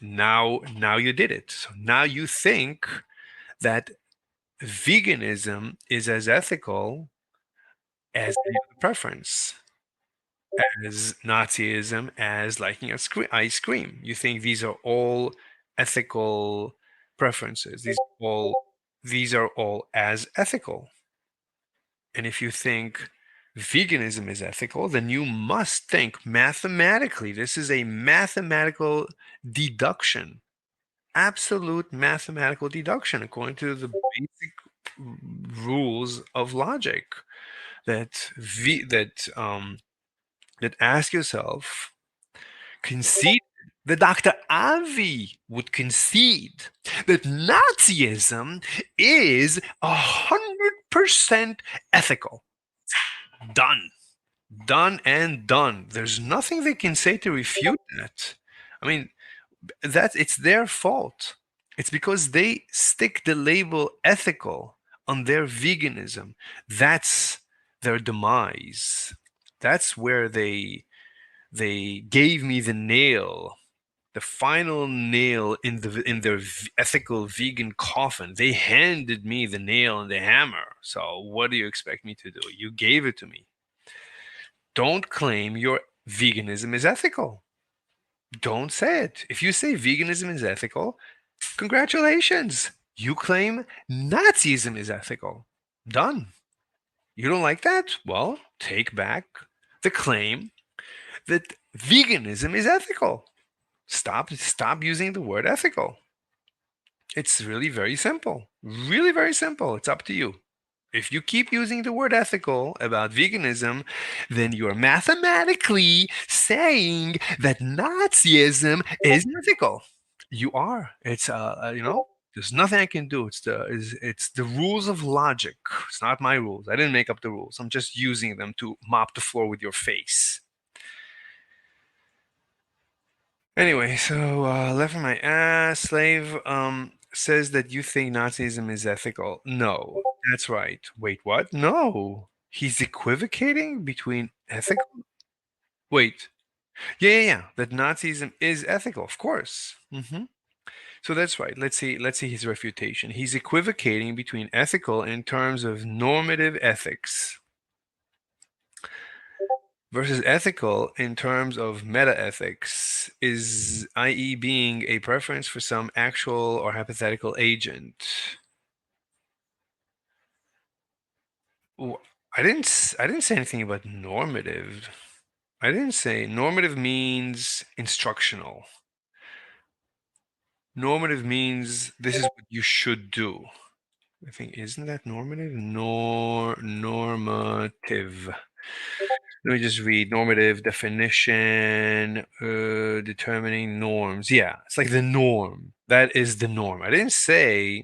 Now you did it. So now you think that veganism is as ethical as any other preference, as Nazism, as liking ice cream. You think these are all ethical preferences. These are all as ethical. And if you think veganism is ethical, then you must think mathematically. This is a mathematical deduction, absolute mathematical deduction, according to the basic rules of logic. That ask yourself, concede that Dr. Avi would concede that Nazism is 100% ethical. Done. Done and done. There's nothing they can say to refute that. I mean, it's their fault. It's because they stick the label ethical on their veganism. That's their demise. That's where they gave me the nail, the final nail in their ethical vegan coffin. They handed me the nail and the hammer. So what do you expect me to do? You gave it to me. Don't claim your veganism is ethical. Don't say it. If you say veganism is ethical, congratulations. You claim Nazism is ethical. Done. You don't like that? Well, take back the claim that veganism is ethical. Stop using the word ethical. It's really very simple. Really very simple. It's up to you. If you keep using the word ethical about veganism, then you're mathematically saying that Nazism is ethical. You are. It's there's nothing I can do. It's the rules of logic. It's not my rules. I didn't make up the rules. I'm just using them to mop the floor with your face. Anyway, so left from my ass slave says that you think Nazism is ethical. No, that's right. Wait, what? No, he's equivocating between ethical. Wait, yeah. That Nazism is ethical, of course. So that's right. Let's see his refutation. He's equivocating between ethical in terms of normative ethics versus ethical in terms of meta-ethics, is i.e. being a preference for some actual or hypothetical agent. I didn't say anything about normative. I didn't say normative means instructional. Normative means this is what you should do. I think, isn't that normative? Normative. Let me just read normative definition, determining norms. Yeah, it's like the norm. That is the norm. I didn't say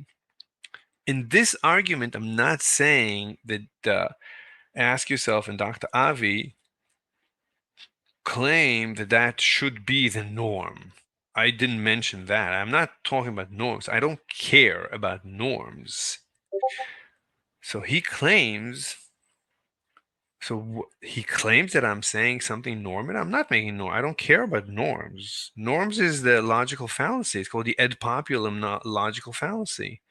in this argument, I'm not saying that ask yourself and Dr. Avi claim that that should be the norm. I didn't mention that. I'm not talking about norms. I don't care about norms. So he claims. He claims that I'm saying something normative. I'm not making norm. I don't care about norms. Norms is the logical fallacy. It's called the ad populum logical fallacy.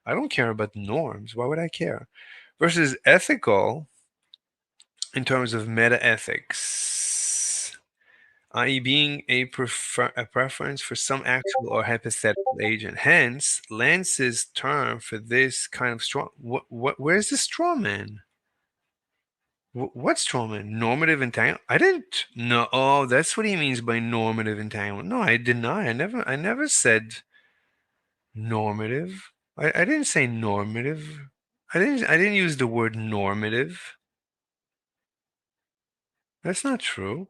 I don't care about norms. Why would I care? Versus ethical, in terms of meta ethics, i.e., being a preference for some actual or hypothetical agent. Hence, Lance's term for this kind of straw. Where's the straw man? What's strawman? Normative entanglement? I didn't know. Oh, that's what he means by normative entanglement. No, I deny. I never said normative. I didn't say normative. I didn't use the word normative. That's not true.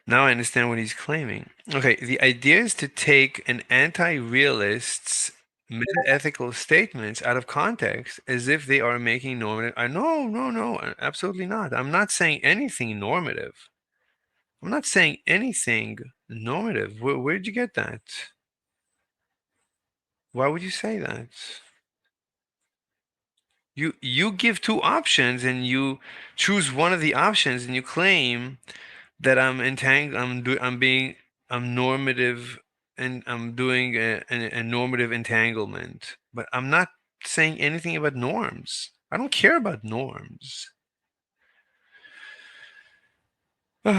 Now I understand what he's claiming. Okay, the idea is to take an anti-realist's meta-ethical statements out of context as if they are making normative. No, absolutely not. I'm not saying anything normative. I'm not saying anything normative. Where'd you get that? Why would you say that? You give two options and you choose one of the options and you claim that I'm normative and I'm doing a normative entanglement. But I'm not saying anything about norms. I don't care about norms. All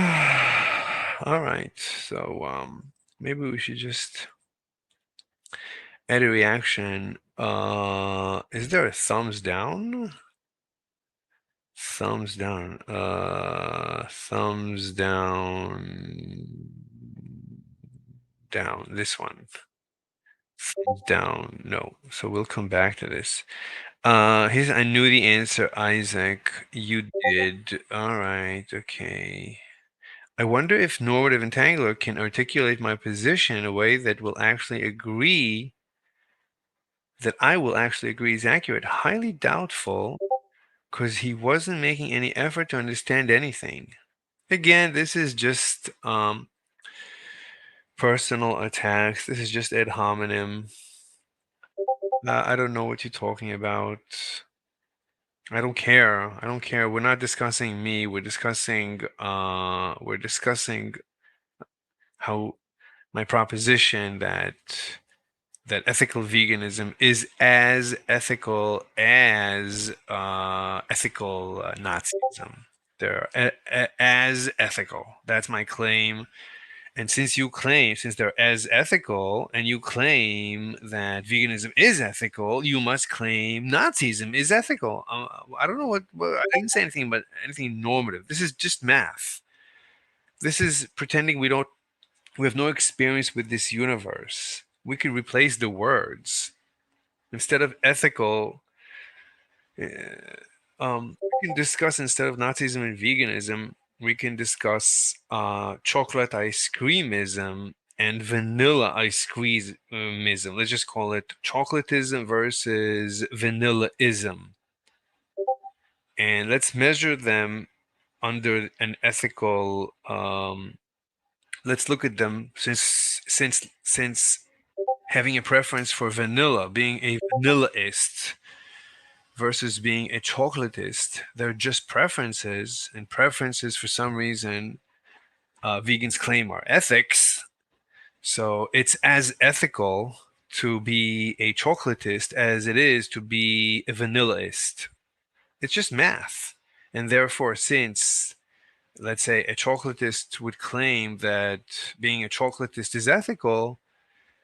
right. So maybe we should just add a reaction. Is there a thumbs down? Thumbs down. Thumbs down. Down. This one. Thumbs down. No. So we'll come back to this. Here's I knew the answer, Isaac. You did. All right. Okay. I wonder if normative entangler can articulate my position in a way that will actually agree that I will actually agree is accurate. Highly doubtful, because he wasn't making any effort to understand anything. Again, this is just personal attacks. This is just ad hominem. I don't know what you're talking about. I don't care. I don't care. We're not discussing me. We're discussing how my proposition that ethical veganism is as ethical as ethical Nazism. They're as ethical. That's my claim. And since they're as ethical, and you claim that veganism is ethical, you must claim Nazism is ethical. I don't know I didn't say anything about anything normative. This is just math. This is pretending we have no experience with this universe. We could replace the words. Instead of ethical, we can discuss, instead of Nazism and veganism, we can discuss chocolate ice creamism and vanilla ice creamism. Let's just call it chocolatism versus vanillaism. And let's measure them under an ethical let's look at them since having a preference for vanilla, being a vanillaist versus being a chocolatist, they're just preferences, and preferences for some reason vegans claim are ethics. So it's as ethical to be a chocolatist as it is to be a vanillaist. It's just math. And therefore, since let's say a chocolatist would claim that being a chocolatist is ethical,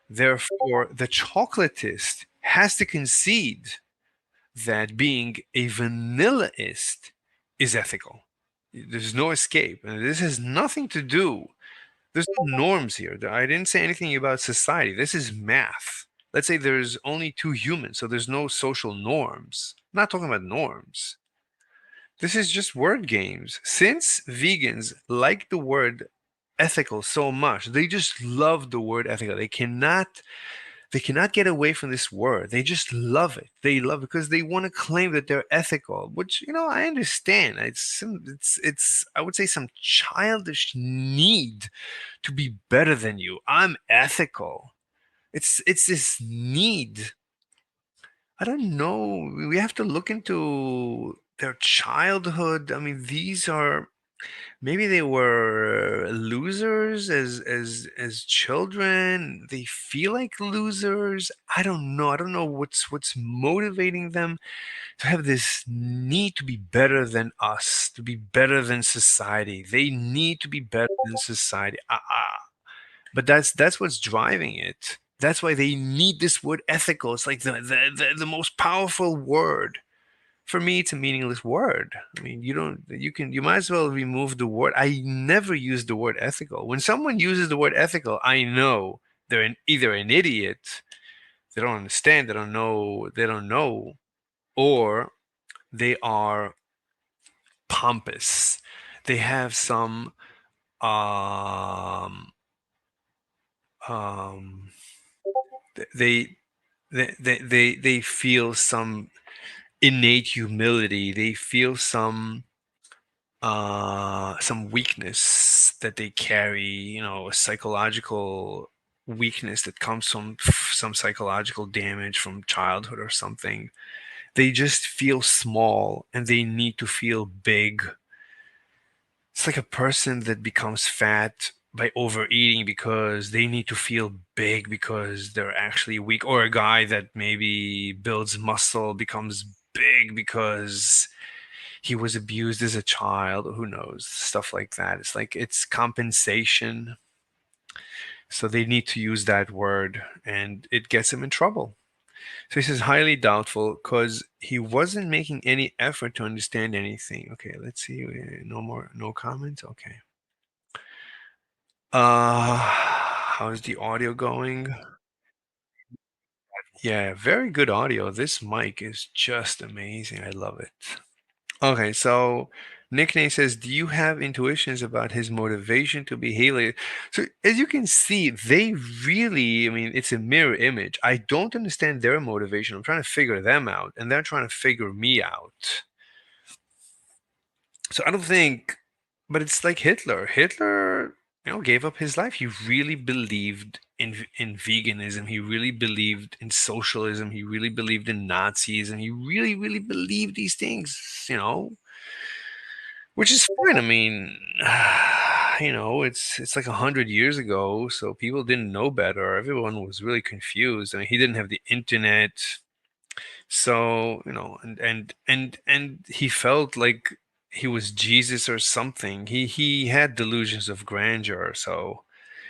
therefore the chocolatist has to concede that being a vanillaist is ethical. There's no escape. And this has nothing to do. There's no norms here. I didn't say anything about society. This is math. Let's say there's only two humans, so there's no social norms. I'm not talking about norms. This is just word games. Since vegans like the word ethical so much, they just love the word ethical. They cannot They cannot get away from this word. They just love it. They love it because they want to claim that they're ethical, which, I understand. It's I would say some childish need to be better than you. I'm ethical. It's this need. I don't know. We have to look into their childhood. I mean, these are maybe they were losers as children. They feel like losers. I don't know. I don't know what's motivating them to have this need to be better than us, to be better than society. They need to be better than society. But that's what's driving it. That's why they need this word ethical. It's like the most powerful word. For me, it's a meaningless word. I mean, you might as well remove the word. I never use the word ethical. When someone uses the word ethical, I know they're either an idiot, they don't understand, they don't know, or they are pompous. They have some um um they they feel some innate humility. They feel some weakness that they carry, a psychological weakness that comes from some psychological damage from childhood or something. They just feel small and they need to feel big. It's like a person that becomes fat by overeating because they need to feel big because they're actually weak, or a guy that maybe builds muscle becomes big because he was abused as a child, who knows, stuff like that. It's like it's compensation. So they need to use that word and it gets him in trouble. So he says highly doubtful because he wasn't making any effort to understand anything. Okay, let's see. No comments. Okay. How's the audio going? Yeah, very good audio. This mic is just amazing. I love it. Okay, so Nickname says, "Do you have intuitions about his motivation to be Haley?" So as you can see, they really, I mean, it's a mirror image. I don't understand their motivation. I'm trying to figure them out, and they're trying to figure me out. So I don't think, but it's like Hitler. Hitler, gave up his life. He really believed in veganism. He really believed in socialism. He really believed in Nazis, and he really, really believed these things. Which is fine. I mean, it's like 100 years ago, so people didn't know better. Everyone was really confused. I mean, he didn't have the internet, so and he felt like he was Jesus or something. He had delusions of grandeur, so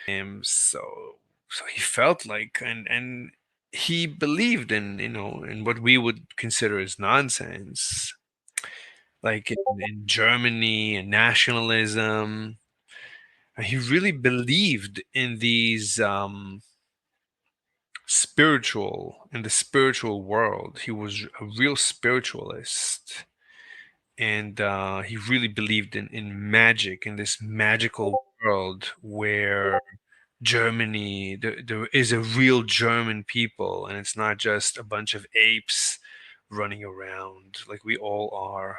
he felt like and he believed in what we would consider as nonsense, like in Germany and nationalism. He really believed in in the spiritual world. He was a real spiritualist, and he really believed in magic, in this magical world where Germany, there is a real German people, and it's not just a bunch of apes running around like we all are.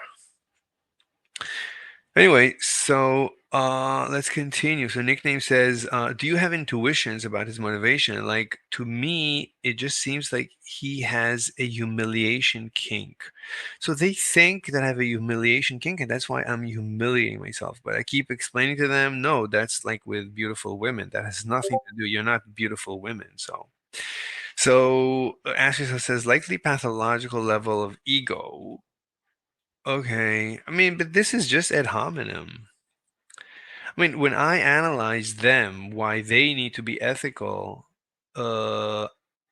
Anyway, so let's continue. So Nickname says, "Do you have intuitions about his motivation? Like to me, it just seems like he has a humiliation kink. So they think that I have a humiliation kink, and that's why I'm humiliating myself. But I keep explaining to them, no, that's like with beautiful women. That has nothing to do. You're not beautiful women. So Ashley says, likely pathological level of ego. Okay, I mean, but this is just ad hominem. I mean, when I analyze them, why they need to be ethical, uh,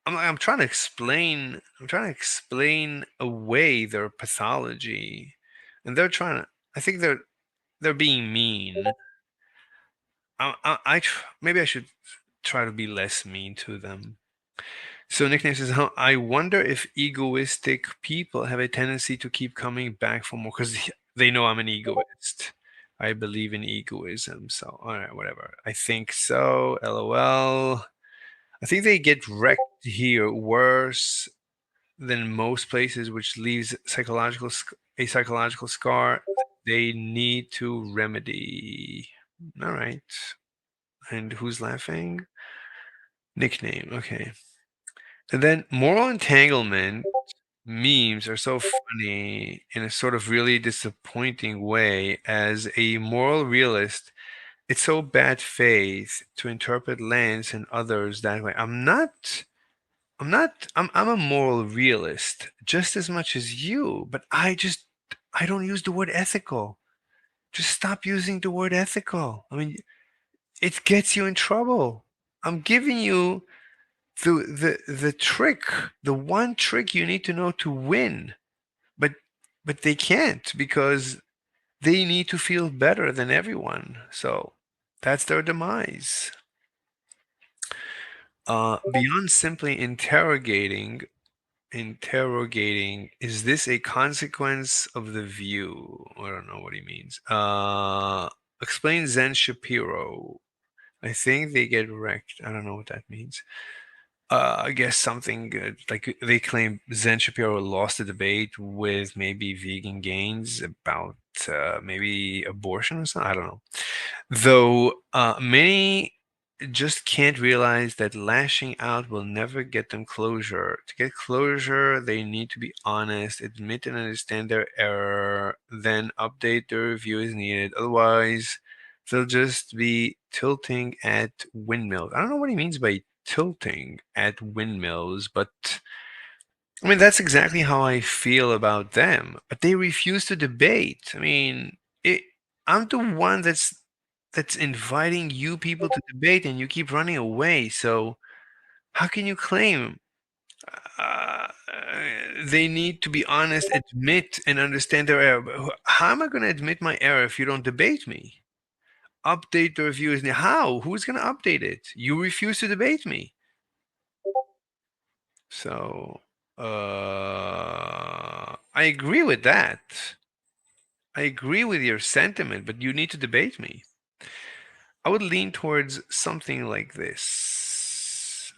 I'm trying to explain. I'm trying to explain away their pathology, and they're trying to. I think they're being mean. Maybe I should try to be less mean to them. So Nickname says, I wonder if egoistic people have a tendency to keep coming back for more because they know I'm an egoist. I believe in egoism. So, all right, whatever. I think so. LOL. I think they get wrecked here worse than most places, which leaves a psychological scar they need to remedy. All right. And who's laughing? Nickname. Okay. And then moral entanglement memes are so funny in a sort of really disappointing way. As a moral realist, it's so bad faith to interpret Lance and others that way. I'm a moral realist just as much as you, but I don't use the word ethical. Just stop using the word ethical. I mean, it gets you in trouble. I'm giving you the trick, the one trick you need to know to win. But they can't because they need to feel better than everyone. So that's their demise. Beyond simply interrogating, is this a consequence of the view? I don't know what he means. Explain Zen Shapiro. I think they get wrecked. I don't know what that means. I guess something like they claim Zen Shapiro lost the debate with maybe vegan gains about maybe abortion or something. I don't know. Though many just can't realize that lashing out will never get them closure. To get closure, they need to be honest, admit and understand their error, then update their review as needed. Otherwise, they'll just be tilting at windmills. I don't know what he means by tilting at windmills, but I mean, that's exactly how I feel about them. But they refuse to debate. I mean, I'm the one that's inviting you people to debate, and you keep running away. So how can you claim uh, they need to be honest, admit, and understand their error? How am I going to admit my error if you don't debate me? Update the review. How? Who's going to update it? You refuse to debate me. So I agree with that. I agree with your sentiment, but you need to debate me. I would lean towards something like this.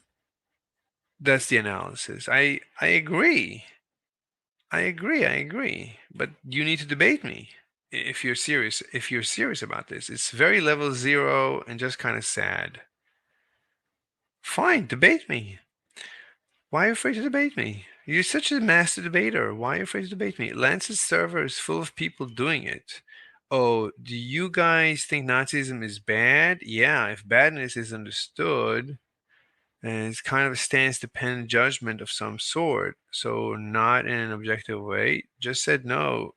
That's the analysis. I agree. I agree. I agree. But you need to debate me if you're serious. If you're serious about this, it's very level zero and just kind of sad. Fine, debate me. Why are you afraid to debate me? You're such a master debater. Why are you afraid to debate me? Lance's server is full of people doing it. Oh, do you guys think Nazism is bad? Yeah, if badness is understood, and it's kind of a stance-dependent judgment of some sort, so not in an objective way. Just said no.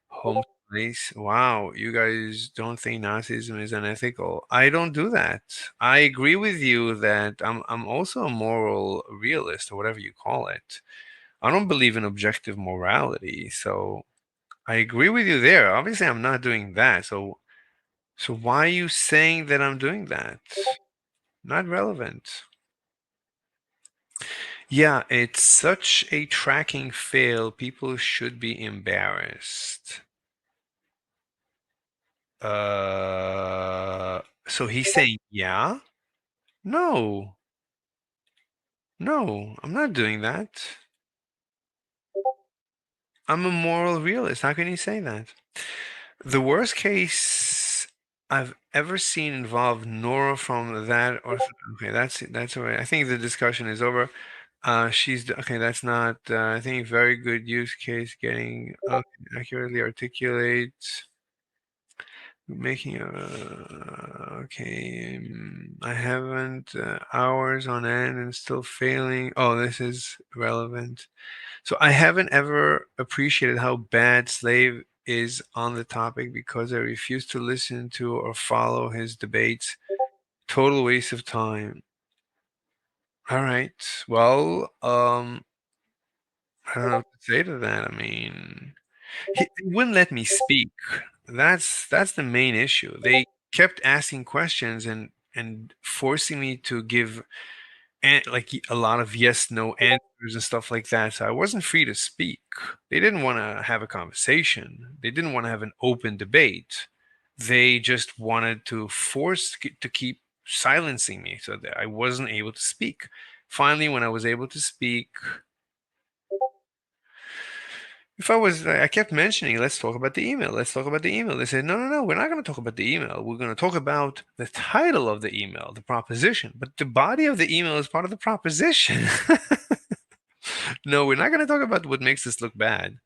Home place. Wow, you guys don't think Nazism is unethical. I don't do that. I agree with you that I'm also a moral realist or whatever you call it. I don't believe in objective morality, so I agree with you there. Obviously, I'm not doing that. So why are you saying that I'm doing that? Not relevant. Yeah, it's such a tracking fail. People should be embarrassed. So he's saying, yeah? No, no, I'm not doing that. I'm a moral realist. How can you say that? The worst case I've ever seen involved Nora from that or okay, that's all right. I think the discussion is over. Okay, that's not I think very good use case getting accurately articulate. Making a okay. I haven't hours on end and still failing. Oh, this is relevant. So I haven't ever appreciated how bad Slave is on the topic because I refuse to listen to or follow his debates. Total waste of time. All right. Well, I don't know what to say to that. I mean, he wouldn't let me speak. That's the main issue. They kept asking questions and forcing me to give like a lot of yes no answers and stuff like that. So I wasn't free to speak. They didn't want to have a conversation. They didn't want to have an open debate. They just wanted to force to keep silencing me so that I wasn't able to speak. Finally, when I was able to speak, I kept mentioning, let's talk about the email. Let's talk about the email. They said, no, no, no, we're not going to talk about the email. We're going to talk about the title of the email, the proposition. But the body of the email is part of the proposition. No, we're not going to talk about what makes this look bad.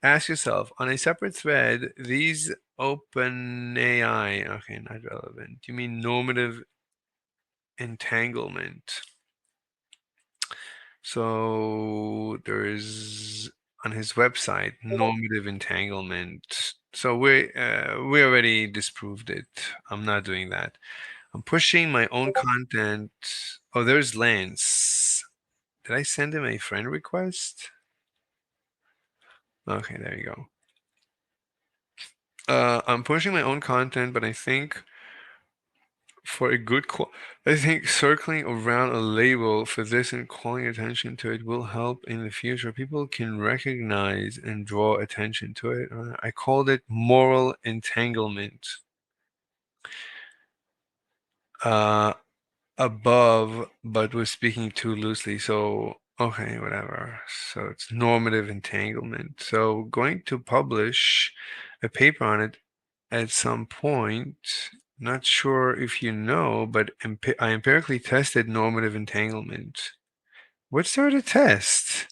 Ask yourself on a separate thread, these OpenAI, okay, not relevant. You mean normative entanglement? So there is on his website normative entanglement. So we already disproved it. I'm not doing that. I'm pushing my own content. Oh, there's Lance. Did I send him a friend request? Okay, there you go. I'm pushing my own content, but I think for a good I think circling around a label for this and calling attention to it will help in the future. People can recognize and draw attention to it. I called it moral entanglement. Uh, above, but was speaking too loosely. So, okay, whatever. So it's normative entanglement. So going to publish a paper on it at some point. Not sure if you know, but I empirically tested normative entanglement. What's there to test?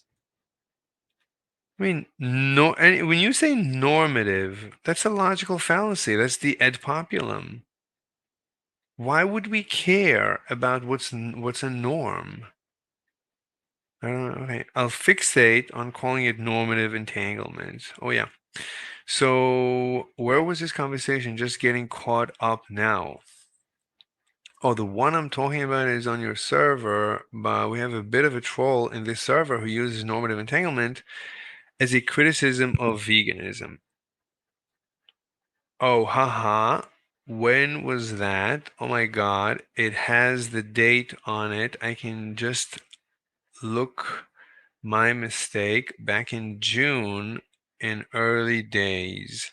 I mean, no, and when you say normative, that's a logical fallacy. That's the ad populum. Why would we care about what's a norm? I don't know. Okay, I'll fixate on calling it normative entanglement. Oh yeah. So where was this conversation? Just getting caught up now. Oh, the one I'm talking about is on your server, but we have a bit of a troll in this server who uses normative entanglement as a criticism of veganism. Oh, haha. When was that? Oh my God. It has the date on it. I can just look my mistake back in June in early days.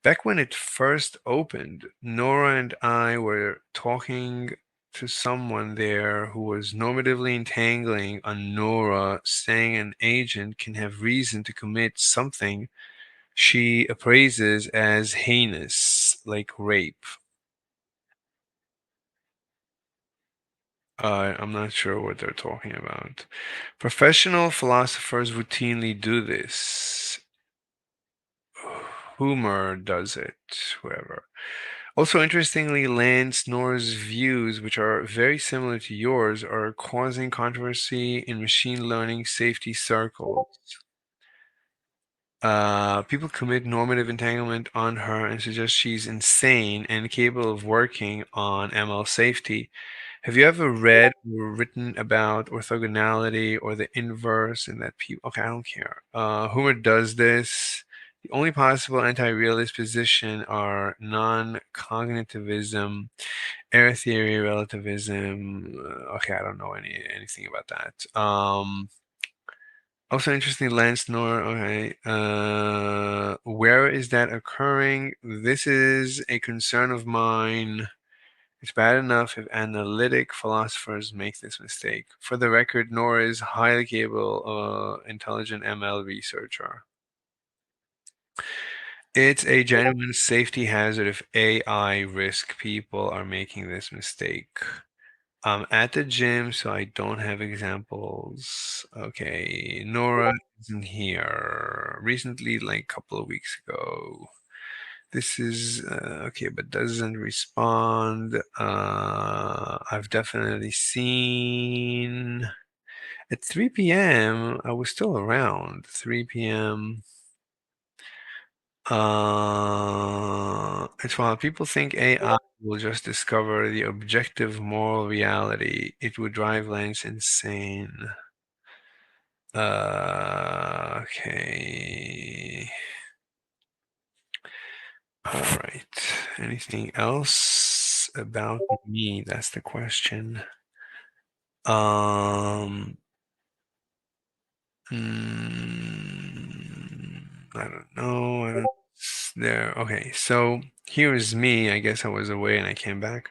Back when it first opened, Nora and I were talking to someone there who was normatively entangling on Nora, saying an agent can have reason to commit something she appraises as heinous, like rape. I'm not sure what they're talking about. Professional philosophers routinely do this. Humor does it, whoever. Also, interestingly, Lance Nor's views, which are very similar to yours, are causing controversy in machine learning safety circles. People commit normative entanglement on her and suggest she's insane and capable of working on ML safety. Have you ever read or written about orthogonality or the inverse and that people, okay, I don't care. Humor does this. The only possible anti-realist position are non-cognitivism, air theory, relativism. Okay, I don't know anything about that. Also interesting, Lance Nor. Okay, where is that occurring? This is a concern of mine. It's bad enough if analytic philosophers make this mistake. For the record, Nora is highly capable, intelligent ML researcher. It's a genuine safety hazard if AI risk people are making this mistake. I'm at the gym, so I don't have examples. Okay, Nora isn't here. Recently, like a couple of weeks ago. This is okay, but doesn't respond. I've definitely seen at 3 p.m. I was still around 3 p.m. It's while people think AI will just discover the objective moral reality, it would drive Lance insane. Okay. All right. Anything else about me? That's the question. Um, I don't know. I don't, there. Okay. So here is me. I guess I was away and I came back.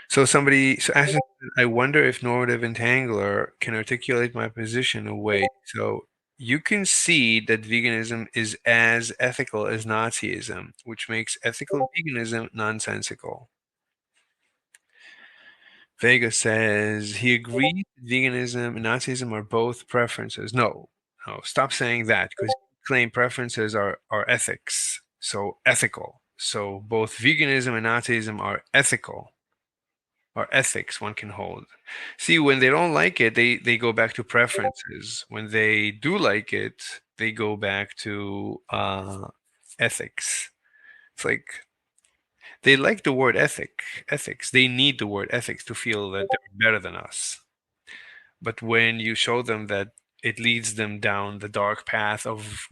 So Ashton, I wonder if normative entangler can articulate my position in a way. So you concede that veganism is as ethical as Nazism, which makes ethical veganism nonsensical. Vega says he agrees that veganism and Nazism are both preferences. No, stop saying that because you claim preferences are ethics. So ethical. So both veganism and Nazism are ethical. Or ethics one can hold. See, when they don't like it, they go back to preferences. When they do like it, they go back to ethics. It's like they like the word ethics. They need the word ethics to feel that they're better than us. But when you show them that it leads them down the dark path of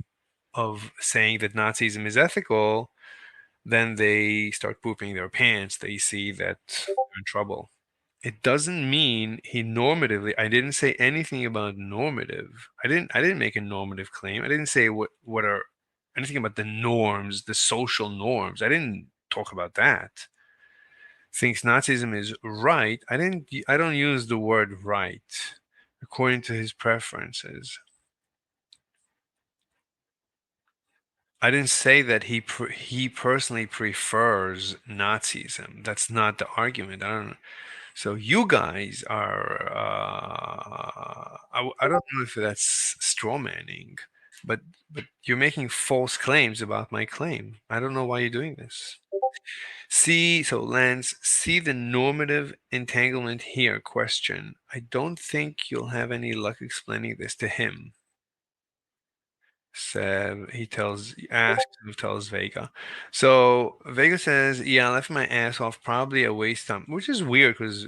saying that Nazism is ethical, then they start pooping their pants. They see that they're in trouble. It doesn't mean he normatively. I didn't say anything about normative. I didn't make a normative claim. I didn't say what are anything about the norms, the social norms. I didn't talk about that. Thinks Nazism is right. I don't use the word right according to his preferences. I didn't say that he personally prefers Nazism. That's not the argument. I don't. So you guys are. I don't know if that's straw manning, but you're making false claims about my claim. I don't know why you're doing this. Lance, see the normative entanglement here question. I don't think you'll have any luck explaining this to him. Said he tells Vega. So Vega says, "Yeah, I left my ass off. Probably a waste time," which is weird because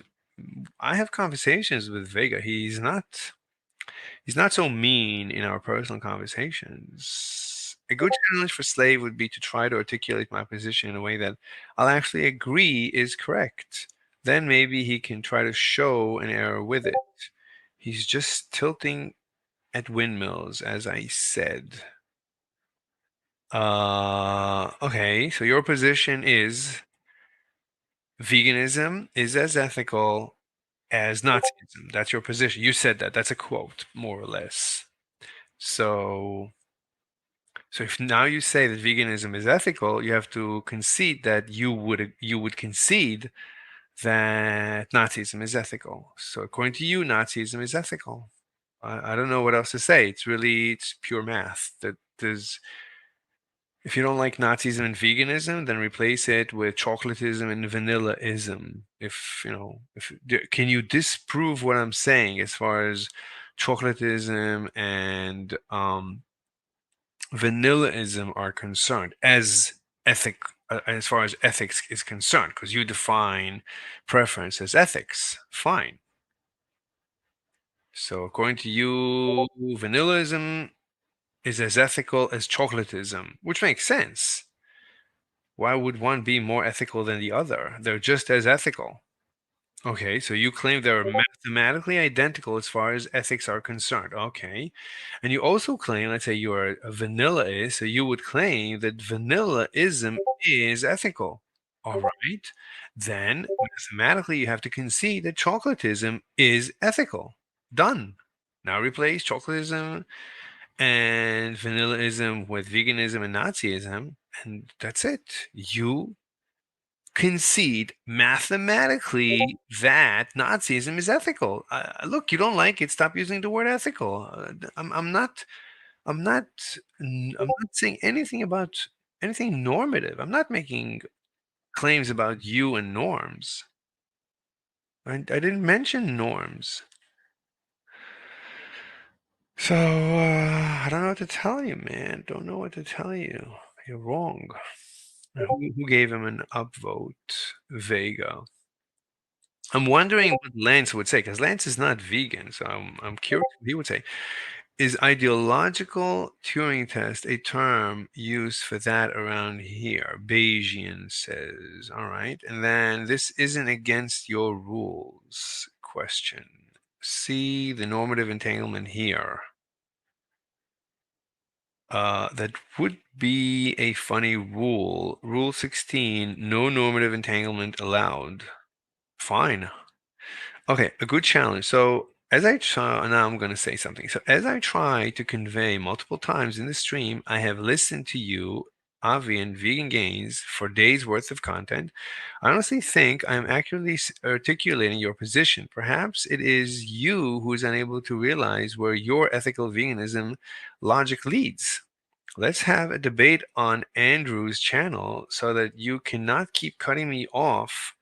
I have conversations with Vega. He's not so mean in our personal conversations. A good challenge for Slave would be to try to articulate my position in a way that I'll actually agree is correct. Then maybe he can try to show an error with it. He's just tilting at windmills, as I said. Okay, so your position is veganism is as ethical as Nazism. That's your position. You said that. That's a quote, more or less. So if now you say that veganism is ethical, you have to concede that you would concede that Nazism is ethical. So according to you, Nazism is ethical. I don't know what else to say. It's pure math. That there's If you don't like Nazism and veganism, then replace it with chocolatism and vanillaism. Can you disprove what I'm saying as far as chocolatism and vanillaism are concerned, as far as ethics is concerned? Because you define preference as ethics. Fine. So according to you, vanillaism is as ethical as chocolatism, which makes sense. Why would one be more ethical than the other? They're just as ethical. Okay, so you claim they're mathematically identical as far as ethics are concerned. Okay. And you also claim, let's say you're a vanillaist, so you would claim that vanillaism is ethical. All right. Then mathematically you have to concede that chocolatism is ethical. Done. Now replace chocolatism and vanillaism with veganism and Nazism, and that's it. You concede mathematically that Nazism is ethical. Look, you don't like it. Stop using the word ethical. I'm not. I'm not. I'm not saying anything about anything normative. I'm not making claims about you and norms. I didn't mention norms. So I don't know what to tell you, man. Don't know what to tell you. You're wrong. Who gave him an upvote? Vega. I'm wondering what Lance would say, because Lance is not vegan, so I'm curious what he would say. Is ideological Turing test a term used for that around here? Bayesian says, all right. And then this isn't against your rules question. See the normative entanglement here. That would be a funny rule. Rule 16, no normative entanglement allowed. fine. Okay, a good challenge. So as I try, now I'm going to say something. So as I try to convey multiple times in the stream, I have listened to you, Avi, and Vegan Gains for days worth of content. I honestly think I am accurately articulating your position. Perhaps it is you who is unable to realize where your ethical veganism logic leads. Let's have a debate on Andrew's channel so that you cannot keep cutting me off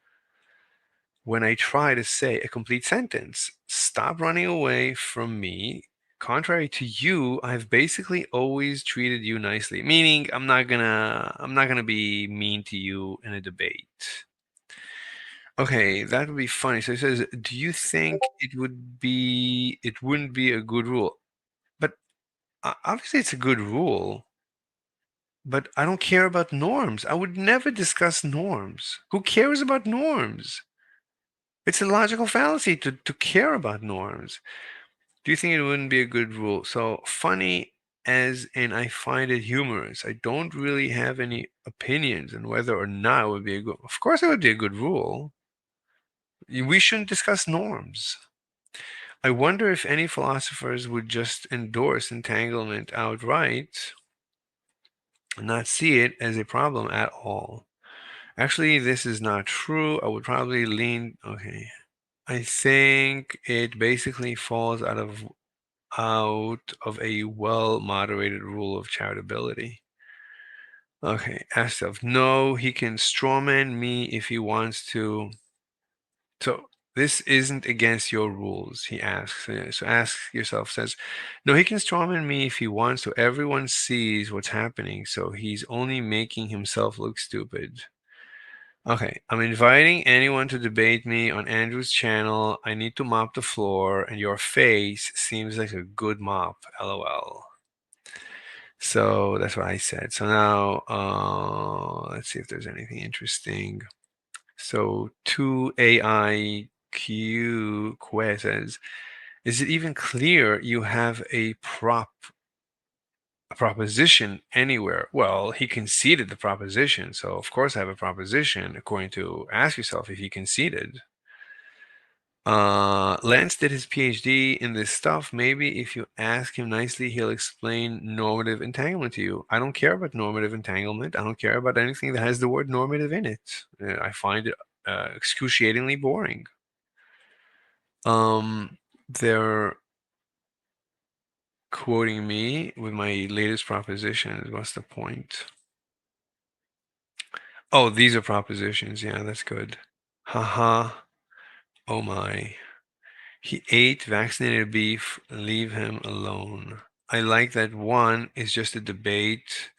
when I try to say a complete sentence. Stop running away from me. Contrary to you, I've basically always treated you nicely, meaning I'm not gonna be mean to you in a debate. Okay, that would be funny. So it says, do you think it wouldn't be a good rule? But obviously it's a good rule, but I don't care about norms. I would never discuss norms. Who cares about norms? It's a logical fallacy to care about norms. Do you think it wouldn't be a good rule? So funny as in I find it humorous. I don't really have any opinions on whether or not it would be a good. Of course, it would be a good rule. We shouldn't discuss norms. I wonder if any philosophers would just endorse entanglement outright and not see it as a problem at all. Actually, this is not true. I would probably lean. Okay. I think it basically falls out of a well-moderated rule of charitability. Okay, Astov. No, he can strawman me if he wants to. So this isn't against your rules, he asks. So ask yourself, says, no, he can strawman me if he wants to. Everyone sees what's happening, so he's only making himself look stupid. Okay, I'm inviting anyone to debate me on Andrew's channel. I need to mop the floor, and your face seems like a good mop. LOL. So that's what I said. So now, let's see if there's anything interesting. So 2AIQ Quest says, is it even clear you have a proposition anywhere? Well, he conceded the proposition, so of course I have a proposition according to ask yourself if he conceded. Lance did his PhD in this stuff. Maybe if you ask him nicely, he'll explain normative entanglement to you. I don't care about normative entanglement. I don't care about anything that has the word normative in it. I find it excruciatingly boring. They're quoting me with my latest proposition. What's the point? Oh, these are propositions. Yeah, that's good. Haha. Oh my. He ate vaccinated beef. Leave him alone. I like that one is just a debate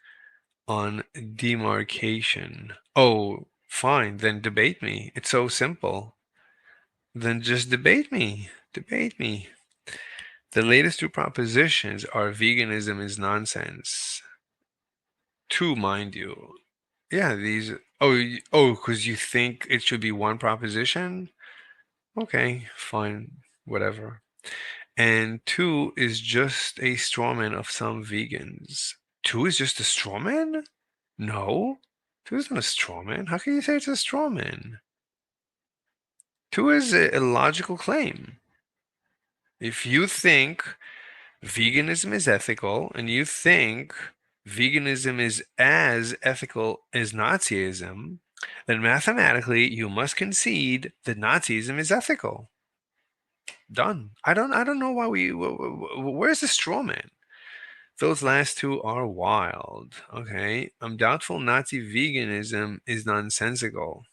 on demarcation. Oh, fine. Then debate me. It's so simple. Then just debate me. Debate me. The latest two propositions are veganism is nonsense. Two, mind you. Yeah, these. Oh, because you think it should be one proposition? Okay, fine, whatever. And two is just a strawman of some vegans. Two is just a strawman? No, two isn't a strawman. How can you say it's a strawman? Two is a logical claim. If you think veganism is ethical and you think veganism is as ethical as Nazism, then mathematically you must concede that Nazism is ethical. Done. I don't know why where's the straw man? Those last two are wild. Okay. I'm doubtful Nazi veganism is nonsensical.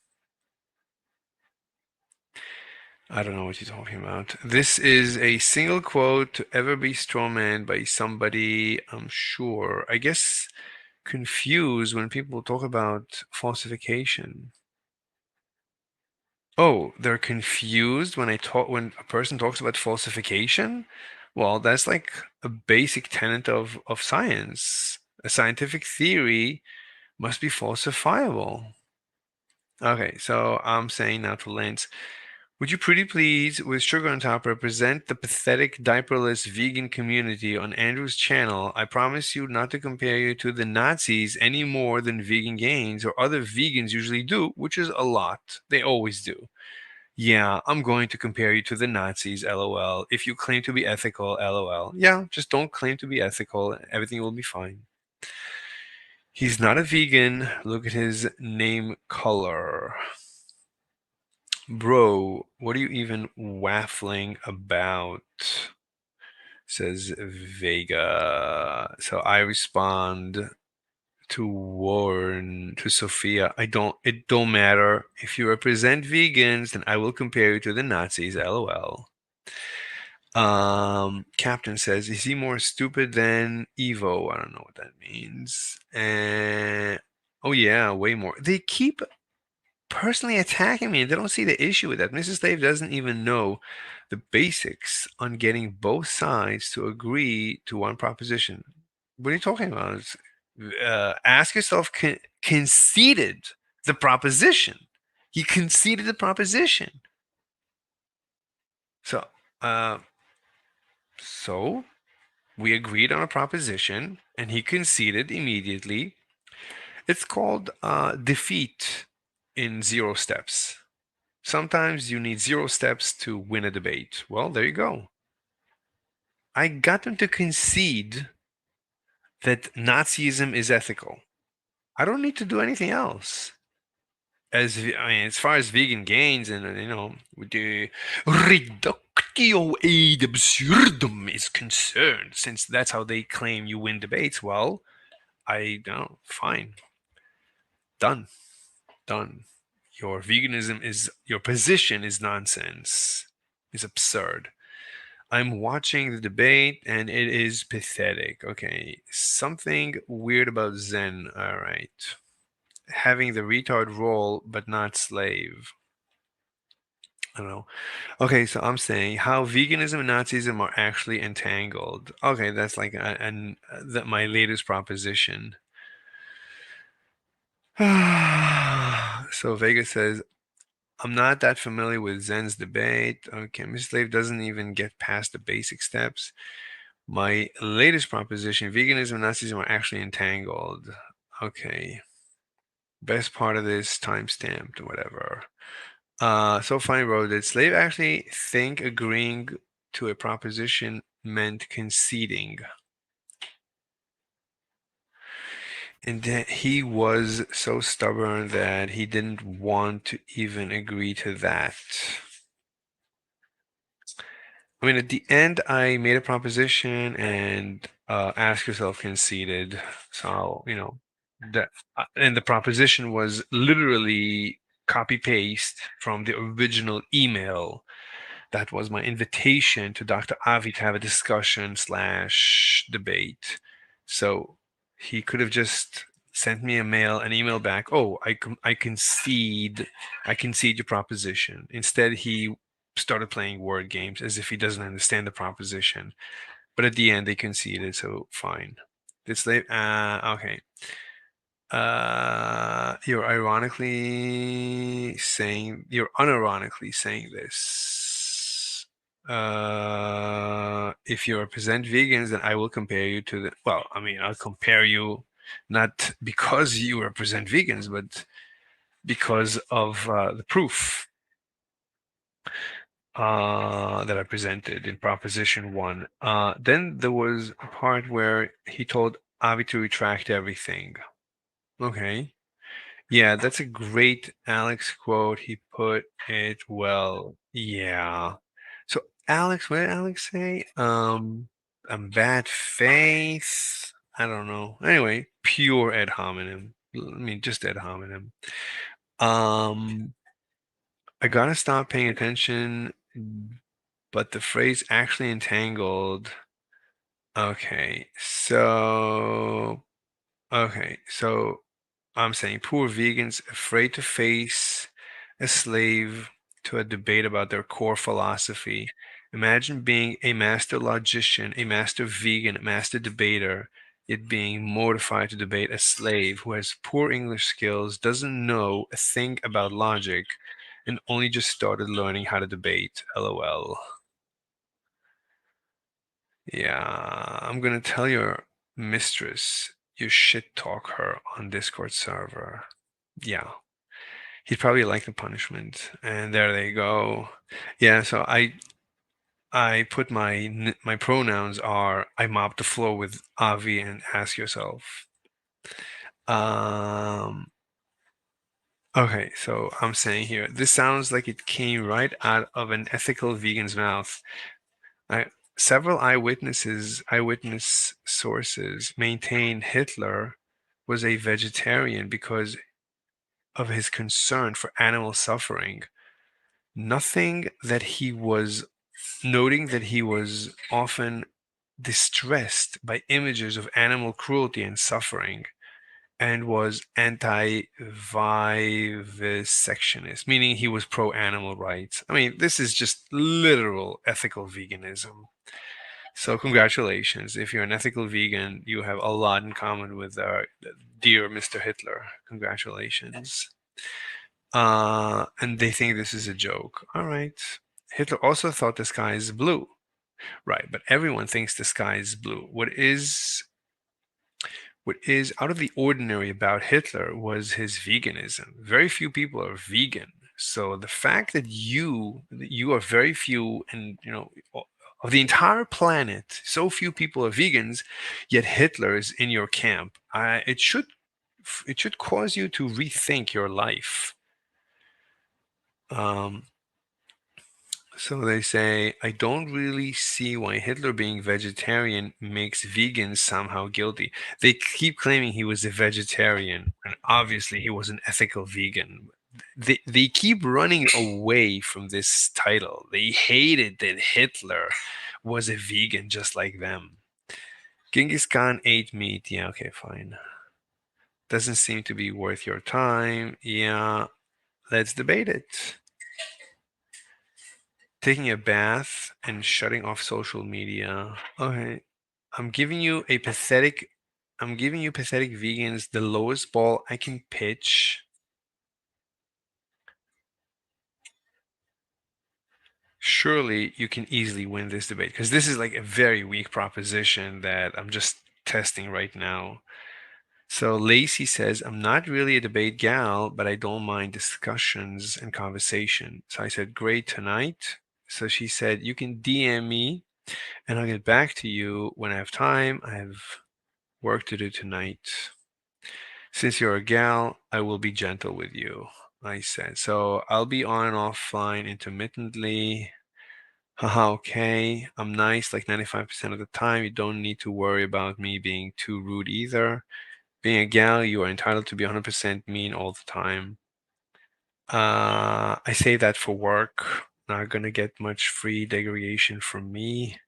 I don't know what you're talking about. This is a single quote to ever be strawman by somebody, I'm sure. I guess confused when people talk about falsification. Oh, they're confused when when a person talks about falsification? Well, that's like a basic tenet of science. A scientific theory must be falsifiable. Okay, so I'm saying now to Lance, would you pretty please, with sugar on top, represent the pathetic diaperless vegan community on Andrew's channel? I promise you not to compare you to the Nazis any more than Vegan Gains or other vegans usually do, which is a lot. They always do. Yeah, I'm going to compare you to the Nazis, lol. If you claim to be ethical, lol. Yeah, just don't claim to be ethical. Everything will be fine. He's not a vegan. Look at his name color. Bro, what are you even waffling about? Says Vega. So I respond to warn to Sophia. It don't matter. If you represent vegans, then I will compare you to the Nazis, lol. Captain says, is he more stupid than Evo? I don't know what that means. And oh yeah, way more. They keep personally attacking me and they don't see the issue with that. Mrs. Slave doesn't even know the basics on getting both sides to agree to one proposition. What are you talking about? Ask yourself, conceded the proposition. He conceded the proposition. So, uh, so we agreed on a proposition and he conceded immediately. It's called defeat in 0 steps. Sometimes you need 0 steps to win a debate. Well, there you go. I got them to concede that Nazism is ethical. I don't need to do anything else. As far as vegan gains and with the reductio ad absurdum is concerned, since that's how they claim you win debates, well, I don't. Fine, done. Your position is nonsense. Is absurd. I'm watching the debate and it is pathetic. Okay, something weird about Zen. All right. Having the retard role but not slave. I don't know. Okay, so I'm saying how veganism and Nazism are actually entangled. Okay, that's like my latest proposition. So Vega says, I'm not that familiar with Zen's debate. Okay, Miss Slave doesn't even get past the basic steps. My latest proposition, veganism and Nazism are actually entangled. Okay. Best part of this, time-stamped, whatever. So Funny wrote, did Slave actually think agreeing to a proposition meant conceding? And that he was so stubborn that he didn't want to even agree to that. I mean, at the end, I made a proposition and ask yourself conceded. So, that and the proposition was literally copy paste from the original email. That was my invitation to Dr. Avi to have a discussion slash debate. So he could have just sent me an email back. Oh, I concede your proposition. Instead, he started playing word games as if he doesn't understand the proposition. But at the end, they conceded, so fine. It's late. Okay. You're unironically saying this. If you represent vegans, then I will compare you to I'll compare you not because you represent vegans, but because of the proof that I presented in Proposition 1. Then there was a part where he told Avi to retract everything. Okay. Yeah, that's a great Alex quote. He put it well. Yeah. So Alex, what did Alex say? I'm bad faith. I don't know. Anyway, pure ad hominem. I mean, just ad hominem. I gotta stop paying attention, but the phrase actually entangled. Okay, so I'm saying poor vegans afraid to face a slave to a debate about their core philosophy. Imagine being a master logician, a master vegan, a master debater, yet being mortified to debate a slave who has poor English skills, doesn't know a thing about logic, and only just started learning how to debate. LOL. Yeah, I'm gonna tell your mistress you shit talk her on Discord server. Yeah. He'd probably like the punishment. And there they go. Yeah, so I put my pronouns are I mop the floor with Avi and ask yourself. Okay, so I'm saying here, this sounds like it came right out of an ethical vegan's mouth. Several eyewitness sources maintain Hitler was a vegetarian because of his concern for animal suffering. Noting that he was often distressed by images of animal cruelty and suffering, and was anti-vivisectionist, meaning he was pro-animal rights. I mean, this is just literal ethical veganism. So congratulations. If you're an ethical vegan, you have a lot in common with dear Mr. Hitler. Congratulations. And they think this is a joke. All right. Hitler also thought the sky is blue. Right, but everyone thinks the sky is blue. What is out of the ordinary about Hitler was his veganism. Very few people are vegan. So the fact that you are very few, and of the entire planet, so few people are vegans, yet Hitler is in your camp. It should cause you to rethink your life. So they say, I don't really see why Hitler being vegetarian makes vegans somehow guilty. They keep claiming he was a vegetarian, and obviously he was an ethical vegan. They keep running away from this title. They hated that Hitler was a vegan just like them. Genghis Khan ate meat. Yeah, okay, fine. Doesn't seem to be worth your time. Yeah, let's debate it. Taking a bath and shutting off social media. Okay. I'm giving you pathetic vegans the lowest ball I can pitch. Surely you can easily win this debate, because this is like a very weak proposition that I'm just testing right now. So Lacey says, I'm not really a debate gal, but I don't mind discussions and conversation. So I said, great tonight. So she said, you can DM me and I'll get back to you when I have time. I have work to do tonight. Since you're a gal, I will be gentle with you, I said. So I'll be on and offline intermittently. Haha, okay. I'm nice like 95% of the time. You don't need to worry about me being too rude either. Being a gal, you are entitled to be 100% mean all the time. I say that for work. Not gonna get much free degradation from me.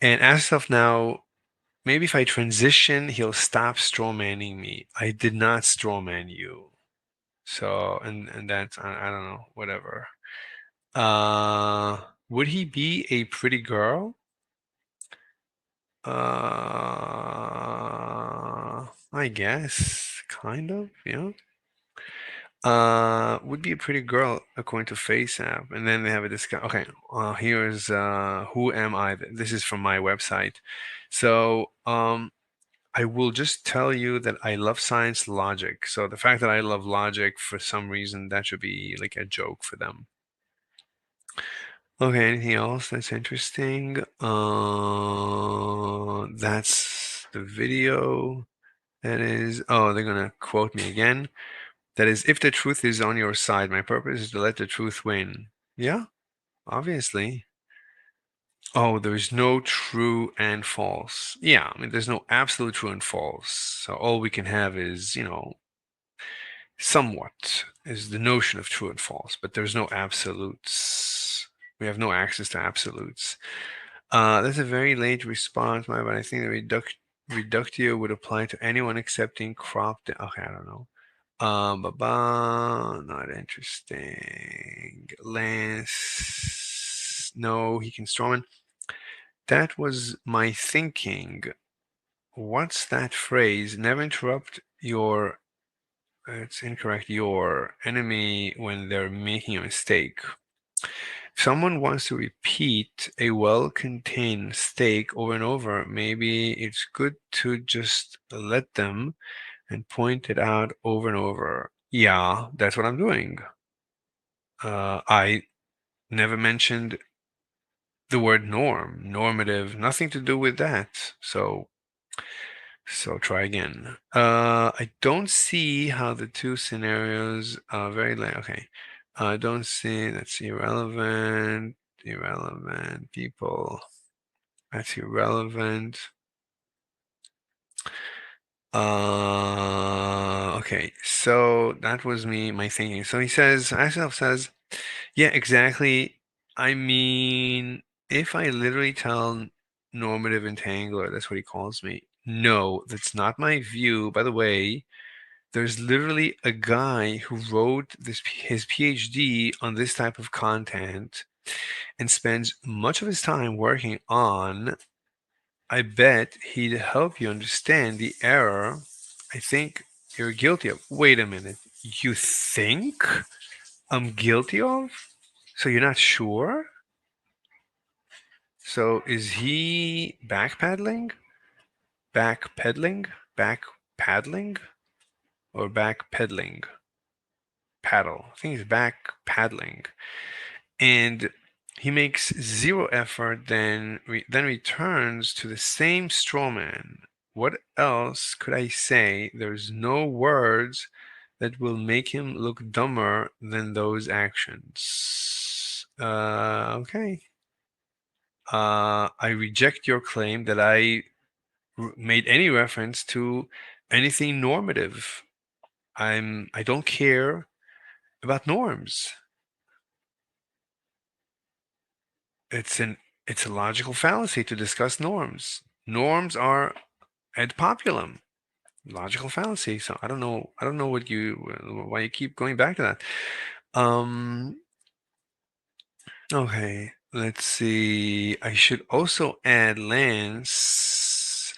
And as of now, maybe if I transition, he'll stop strawmanning me. I did not strawman you. So, and that's, I don't know, whatever. Would he be a pretty girl? I guess, kind of, yeah. Would be a pretty girl according to FaceApp, and then they have a discount. Okay, here's who am I? This is from my website. So, I will just tell you that I love science logic. So the fact that I love logic, for some reason, that should be like a joke for them. Okay, anything else that's interesting? That's the video. That is, oh, they're gonna quote me again. That is, if the truth is on your side, my purpose is to let the truth win. Yeah, obviously. Oh, there's no true and false. Yeah, I mean, there's no absolute true and false. So all we can have is, somewhat is the notion of true and false, but there's no absolutes. We have no access to absolutes. That's a very late response, but I think the reductio would apply to anyone accepting crop. Okay, I don't know. Not interesting. Lance, no, he can strawman. That was my thinking. What's that phrase? Never interrupt your, it's incorrect, your enemy when they're making a mistake. If someone wants to repeat a well-contained mistake over and over, maybe it's good to just let them and point it out over and over. Yeah, that's what I'm doing. I never mentioned the word norm, normative, nothing to do with that. So try again. I don't see how the two scenarios are very like, okay. I don't see, that's irrelevant, people. That's irrelevant. Okay, so that was my thinking. So he says, Axel says, yeah, exactly. I mean, if I literally tell normative entangler, that's what he calls me. No, that's not my view. By the way, there's literally a guy who wrote his PhD on this type of content and spends much of his time working on. I bet he'd help you understand the error I think you're guilty of. Wait a minute. You think I'm guilty of? So you're not sure? So is he backpedaling? Backpedaling? Backpaddling? Or backpedaling? Paddle. I think he's back paddling. And he makes zero effort, then returns to the same straw man. What else could I say? There's no words that will make him look dumber than those actions. Okay. I reject your claim that I made any reference to anything normative. I don't care about norms. It's an it's a logical fallacy to discuss norms. Norms are ad populum, logical fallacy. So I don't know why you keep going back to that. Okay, let's see. I should also add Lance.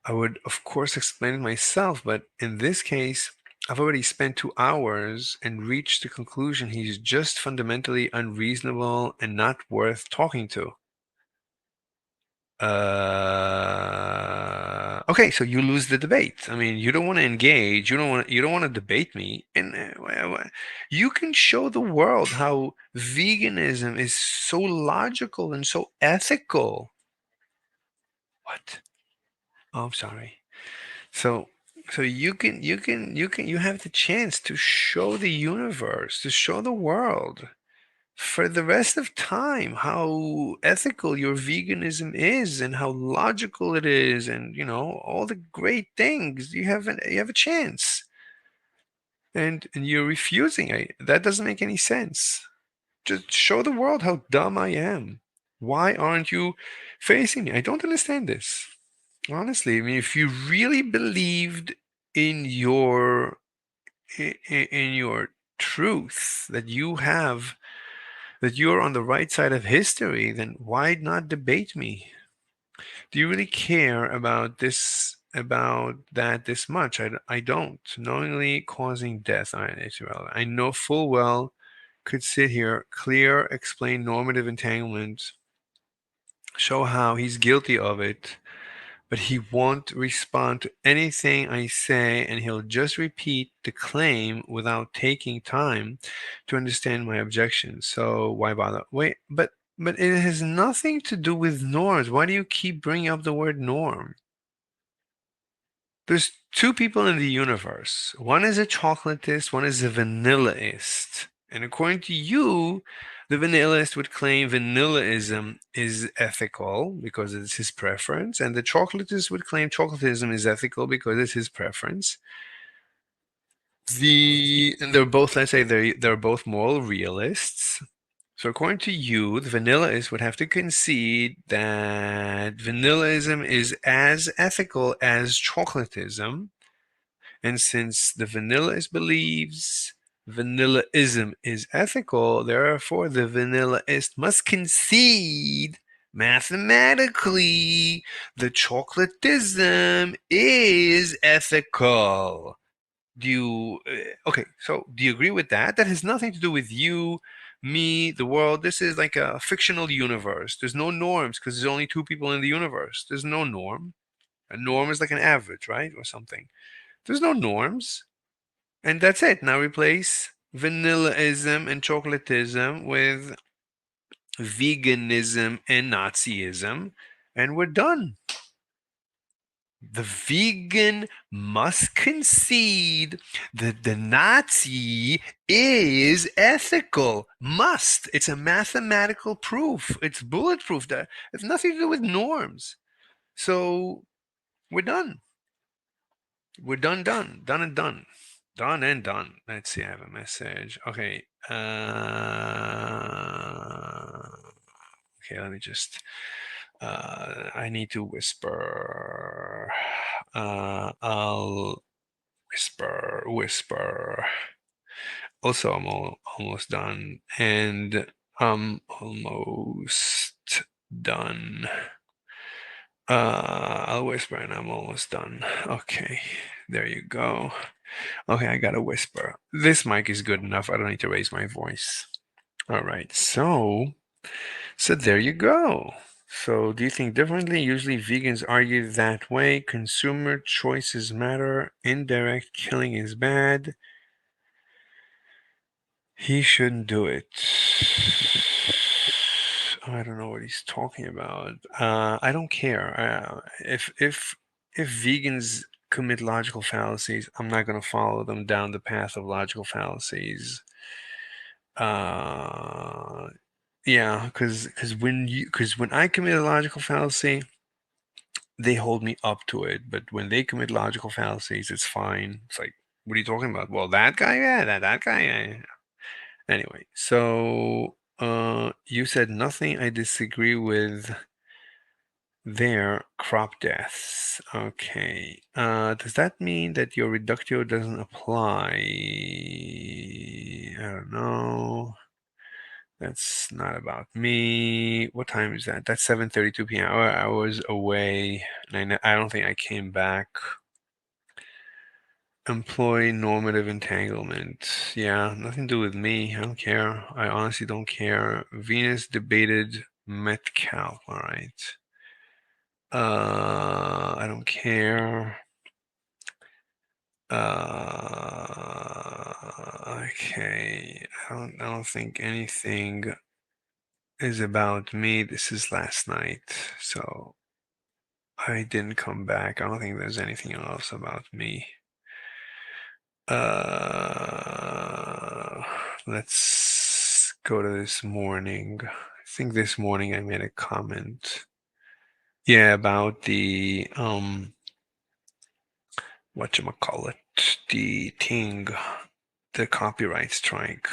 I would of course explain it myself, but in this case, I've already spent 2 hours and reached the conclusion he's just fundamentally unreasonable and not worth talking to. Okay, so you lose the debate. I mean, you don't want to engage. You don't want to debate me. And you can show the world how veganism is so logical and so ethical. What? Oh, I'm sorry. So you have the chance to show the universe, to show the world for the rest of time how ethical your veganism is and how logical it is, and all the great things. You have a chance, and you're refusing. That doesn't make any sense. Just show the world how dumb I am. Why aren't you facing me? I don't understand this, honestly. I mean, if you really believed in in your truth, that you're on the right side of history, then why not debate me? Do you really care about that this much? I don't. Knowingly causing death, it's irrelevant. I know full well could sit here, clear, explain normative entanglement, show how he's guilty of it, but he won't respond to anything I say, and he'll just repeat the claim without taking time to understand my objections. So why bother? Wait, but it has nothing to do with norms. Why do you keep bringing up the word norm? There's two people in the universe. One is a chocolatist, one is a vanillaist. And according to you, the vanillaist would claim vanillaism is ethical because it's his preference, and the chocolatist would claim chocolatism is ethical because it's his preference. And they're both, let's say, they're both moral realists. So according to you, the vanillaist would have to concede that vanillaism is as ethical as chocolatism. And since the vanillaist believes vanillaism is ethical, therefore the vanillaist must concede mathematically that chocolatism is ethical. Okay, so do you agree with that? That has nothing to do with you, me, the world. This is like a fictional universe. There's no norms because there's only two people in the universe. There's no norm. A norm is like an average, right? Or something. There's no norms. And that's it. Now replace vanillaism and chocolatism with veganism and Nazism, and we're done. The vegan must concede that the Nazi is ethical. Must. It's a mathematical proof. It's bulletproof. That it's nothing to do with norms. So we're done. We're done, done, done and done. Done and done. Let's see, I have a message. Okay. Okay, let me just I need to whisper. I'll whisper. Also, I'm almost done, and I'm almost done. I'll whisper, and I'm almost done. Okay, there you go. Okay, I gotta whisper. This mic is good enough. I don't need to raise my voice. All right, so there you go. So do you think differently? Usually vegans argue that way. Consumer choices matter. Indirect killing is bad. He shouldn't do it. I don't know what he's talking about. I don't care. If vegans commit logical fallacies, I'm not going to follow them down the path of logical fallacies. Yeah, because when I commit a logical fallacy, they hold me up to it. But when they commit logical fallacies, it's fine. It's like, what are you talking about? Well, that guy, yeah, that guy, yeah. Anyway, so you said nothing I disagree with their crop deaths. Okay. Does that mean that your reductio doesn't apply? I don't know. That's not about me. What time is that? That's 7:32 p.m. I was away, and I don't think I came back. Employee normative entanglement. Yeah, nothing to do with me. I don't care. I honestly don't care. Venus debated Metcalf. All right. I don't care. Okay. I don't think anything is about me. This is last night, so I didn't come back. I don't think there's anything else about me. Let's go to this morning. I think this morning I made a comment. Yeah, about the whatchamacallit, the thing, the copyright strike.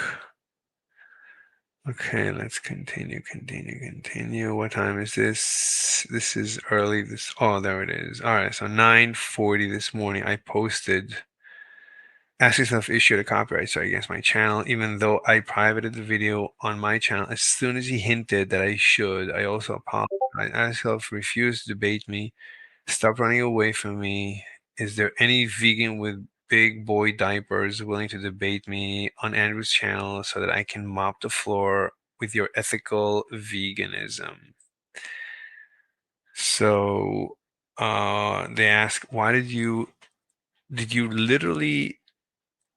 Okay, let's continue. What time is this? This is early. Oh, there it is. All right, so 9:40 this morning, I posted Ask Yourself issued a copyright strike against my channel, even though I privated the video on my channel as soon as he hinted that I should. I also apologized. Ask Yourself refused to debate me. Stop running away from me. Is there any vegan with big boy diapers willing to debate me on Andrew's channel so that I can mop the floor with your ethical veganism? So they ask, why did you literally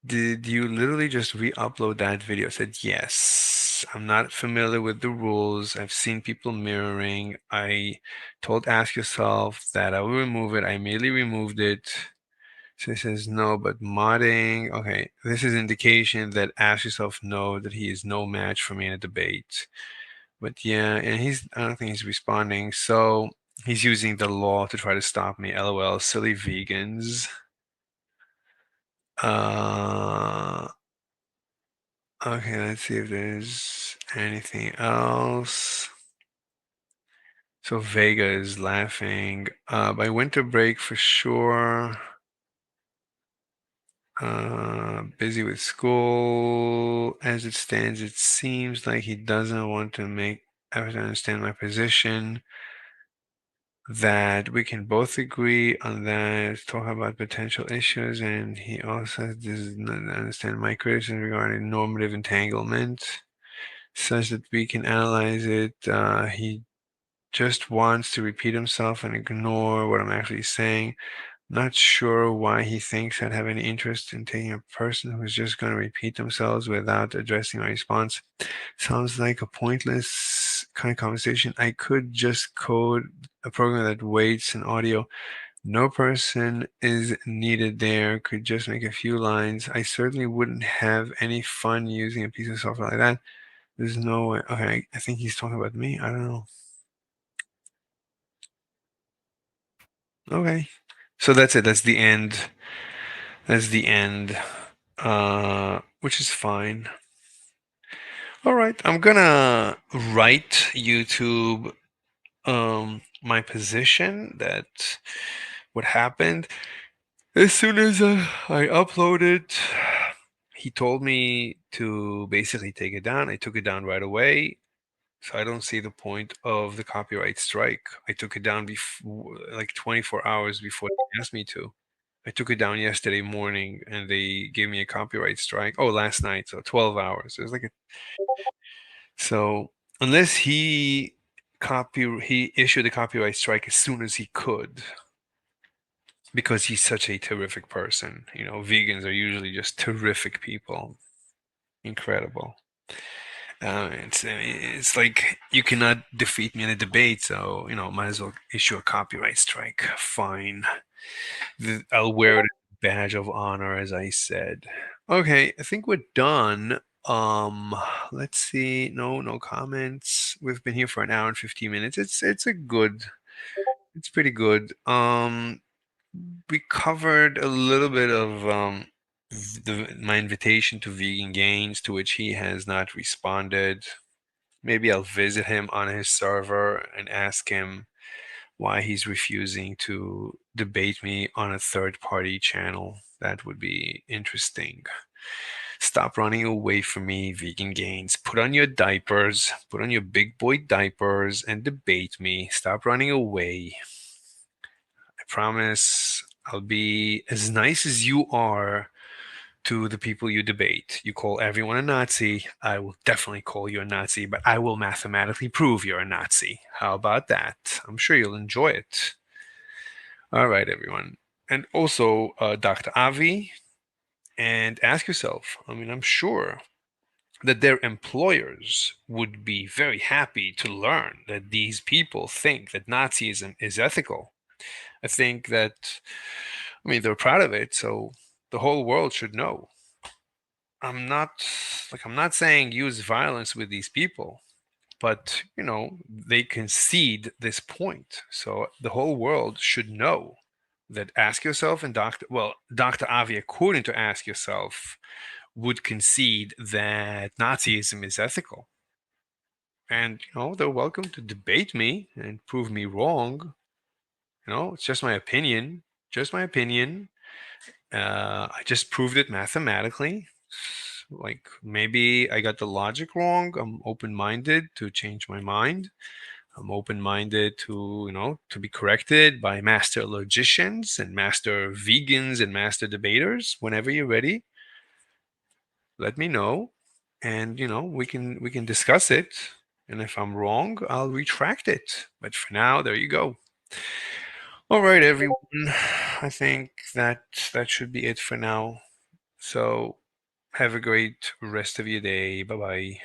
just re-upload that video? I said, yes. I'm not familiar with the rules. I've seen people mirroring. I told Ask Yourself that I will remove it. I immediately removed it. So he says, no, but modding. Okay, this is indication that Ask Yourself know that he is no match for me in a debate. But yeah, and I don't think he's responding. So he's using the law to try to stop me. LOL, silly vegans. Okay, let's see if there's anything else. So Vega is laughing. By winter break for sure. Busy with school. As it stands, it seems like he doesn't want to make effort to understand my position. That we can both agree on that, talk about potential issues, and he also does not understand my criticism regarding normative entanglement, such that we can analyze it. He just wants to repeat himself and ignore what I'm actually saying. Not sure why he thinks I'd have any interest in taking a person who's just going to repeat themselves without addressing my response. Sounds like a pointless kind of conversation. I could just code a program that waits an audio. No person is needed there. Could just make a few lines. I certainly wouldn't have any fun using a piece of software like that. There's no way. Okay, I think he's talking about me. I don't know. Okay. So that's it. That's the end. That's the end. Which is fine. All right. I'm gonna write YouTube my position that what happened. As soon as I uploaded, he told me to basically take it down. I took it down right away. So I don't see the point of the copyright strike. I took it down before, like 24 hours before they asked me to. I took it down yesterday morning and they gave me a copyright strike. Oh, last night, so 12 hours. It was like so unless he issued a copyright strike as soon as he could, because he's such a terrific person. You know, vegans are usually just terrific people. Incredible. It's like you cannot defeat me in a debate, so you know, might as well issue a copyright strike. Fine. I'll wear it as a badge of honor, as I said. Okay, I think we're done. Let's see. No comments. We've been here for an hour and 15 minutes. It's pretty good. We covered a little bit of my invitation to Vegan Gains, to which he has not responded. Maybe I'll visit him on his server and ask him why he's refusing to debate me on a third-party channel. That would be interesting. Stop running away from me, Vegan Gains. Put on your diapers, put on your big boy diapers, and debate me. Stop running away. I promise I'll be as nice as you are to the people you debate. You call everyone a Nazi. I will definitely call you a Nazi, but I will mathematically prove you're a Nazi. How about that? I'm sure you'll enjoy it. All right, everyone. And also, Dr. Avi, and ask yourself, I mean, I'm sure that their employers would be very happy to learn that these people think that Nazism is ethical. I think that, I mean, they're proud of it, so the whole world should know. I'm not saying use violence with these people, but you know, they concede this point. So the whole world should know that Ask Yourself and Dr. Avi, according to Ask Yourself, would concede that Nazism is ethical. And you know, they're welcome to debate me and prove me wrong. You know, it's just my opinion. Just my opinion. I just proved it mathematically. Like maybe I got the logic wrong. I'm open-minded to change my mind. I'm open-minded to, you know, to be corrected by master logicians and master vegans and master debaters. Whenever you're ready, let me know, and you know, we can discuss it. And if I'm wrong, I'll retract it. But for now, there you go. All right, everyone. I think that should be it for now. So have a great rest of your day. Bye bye.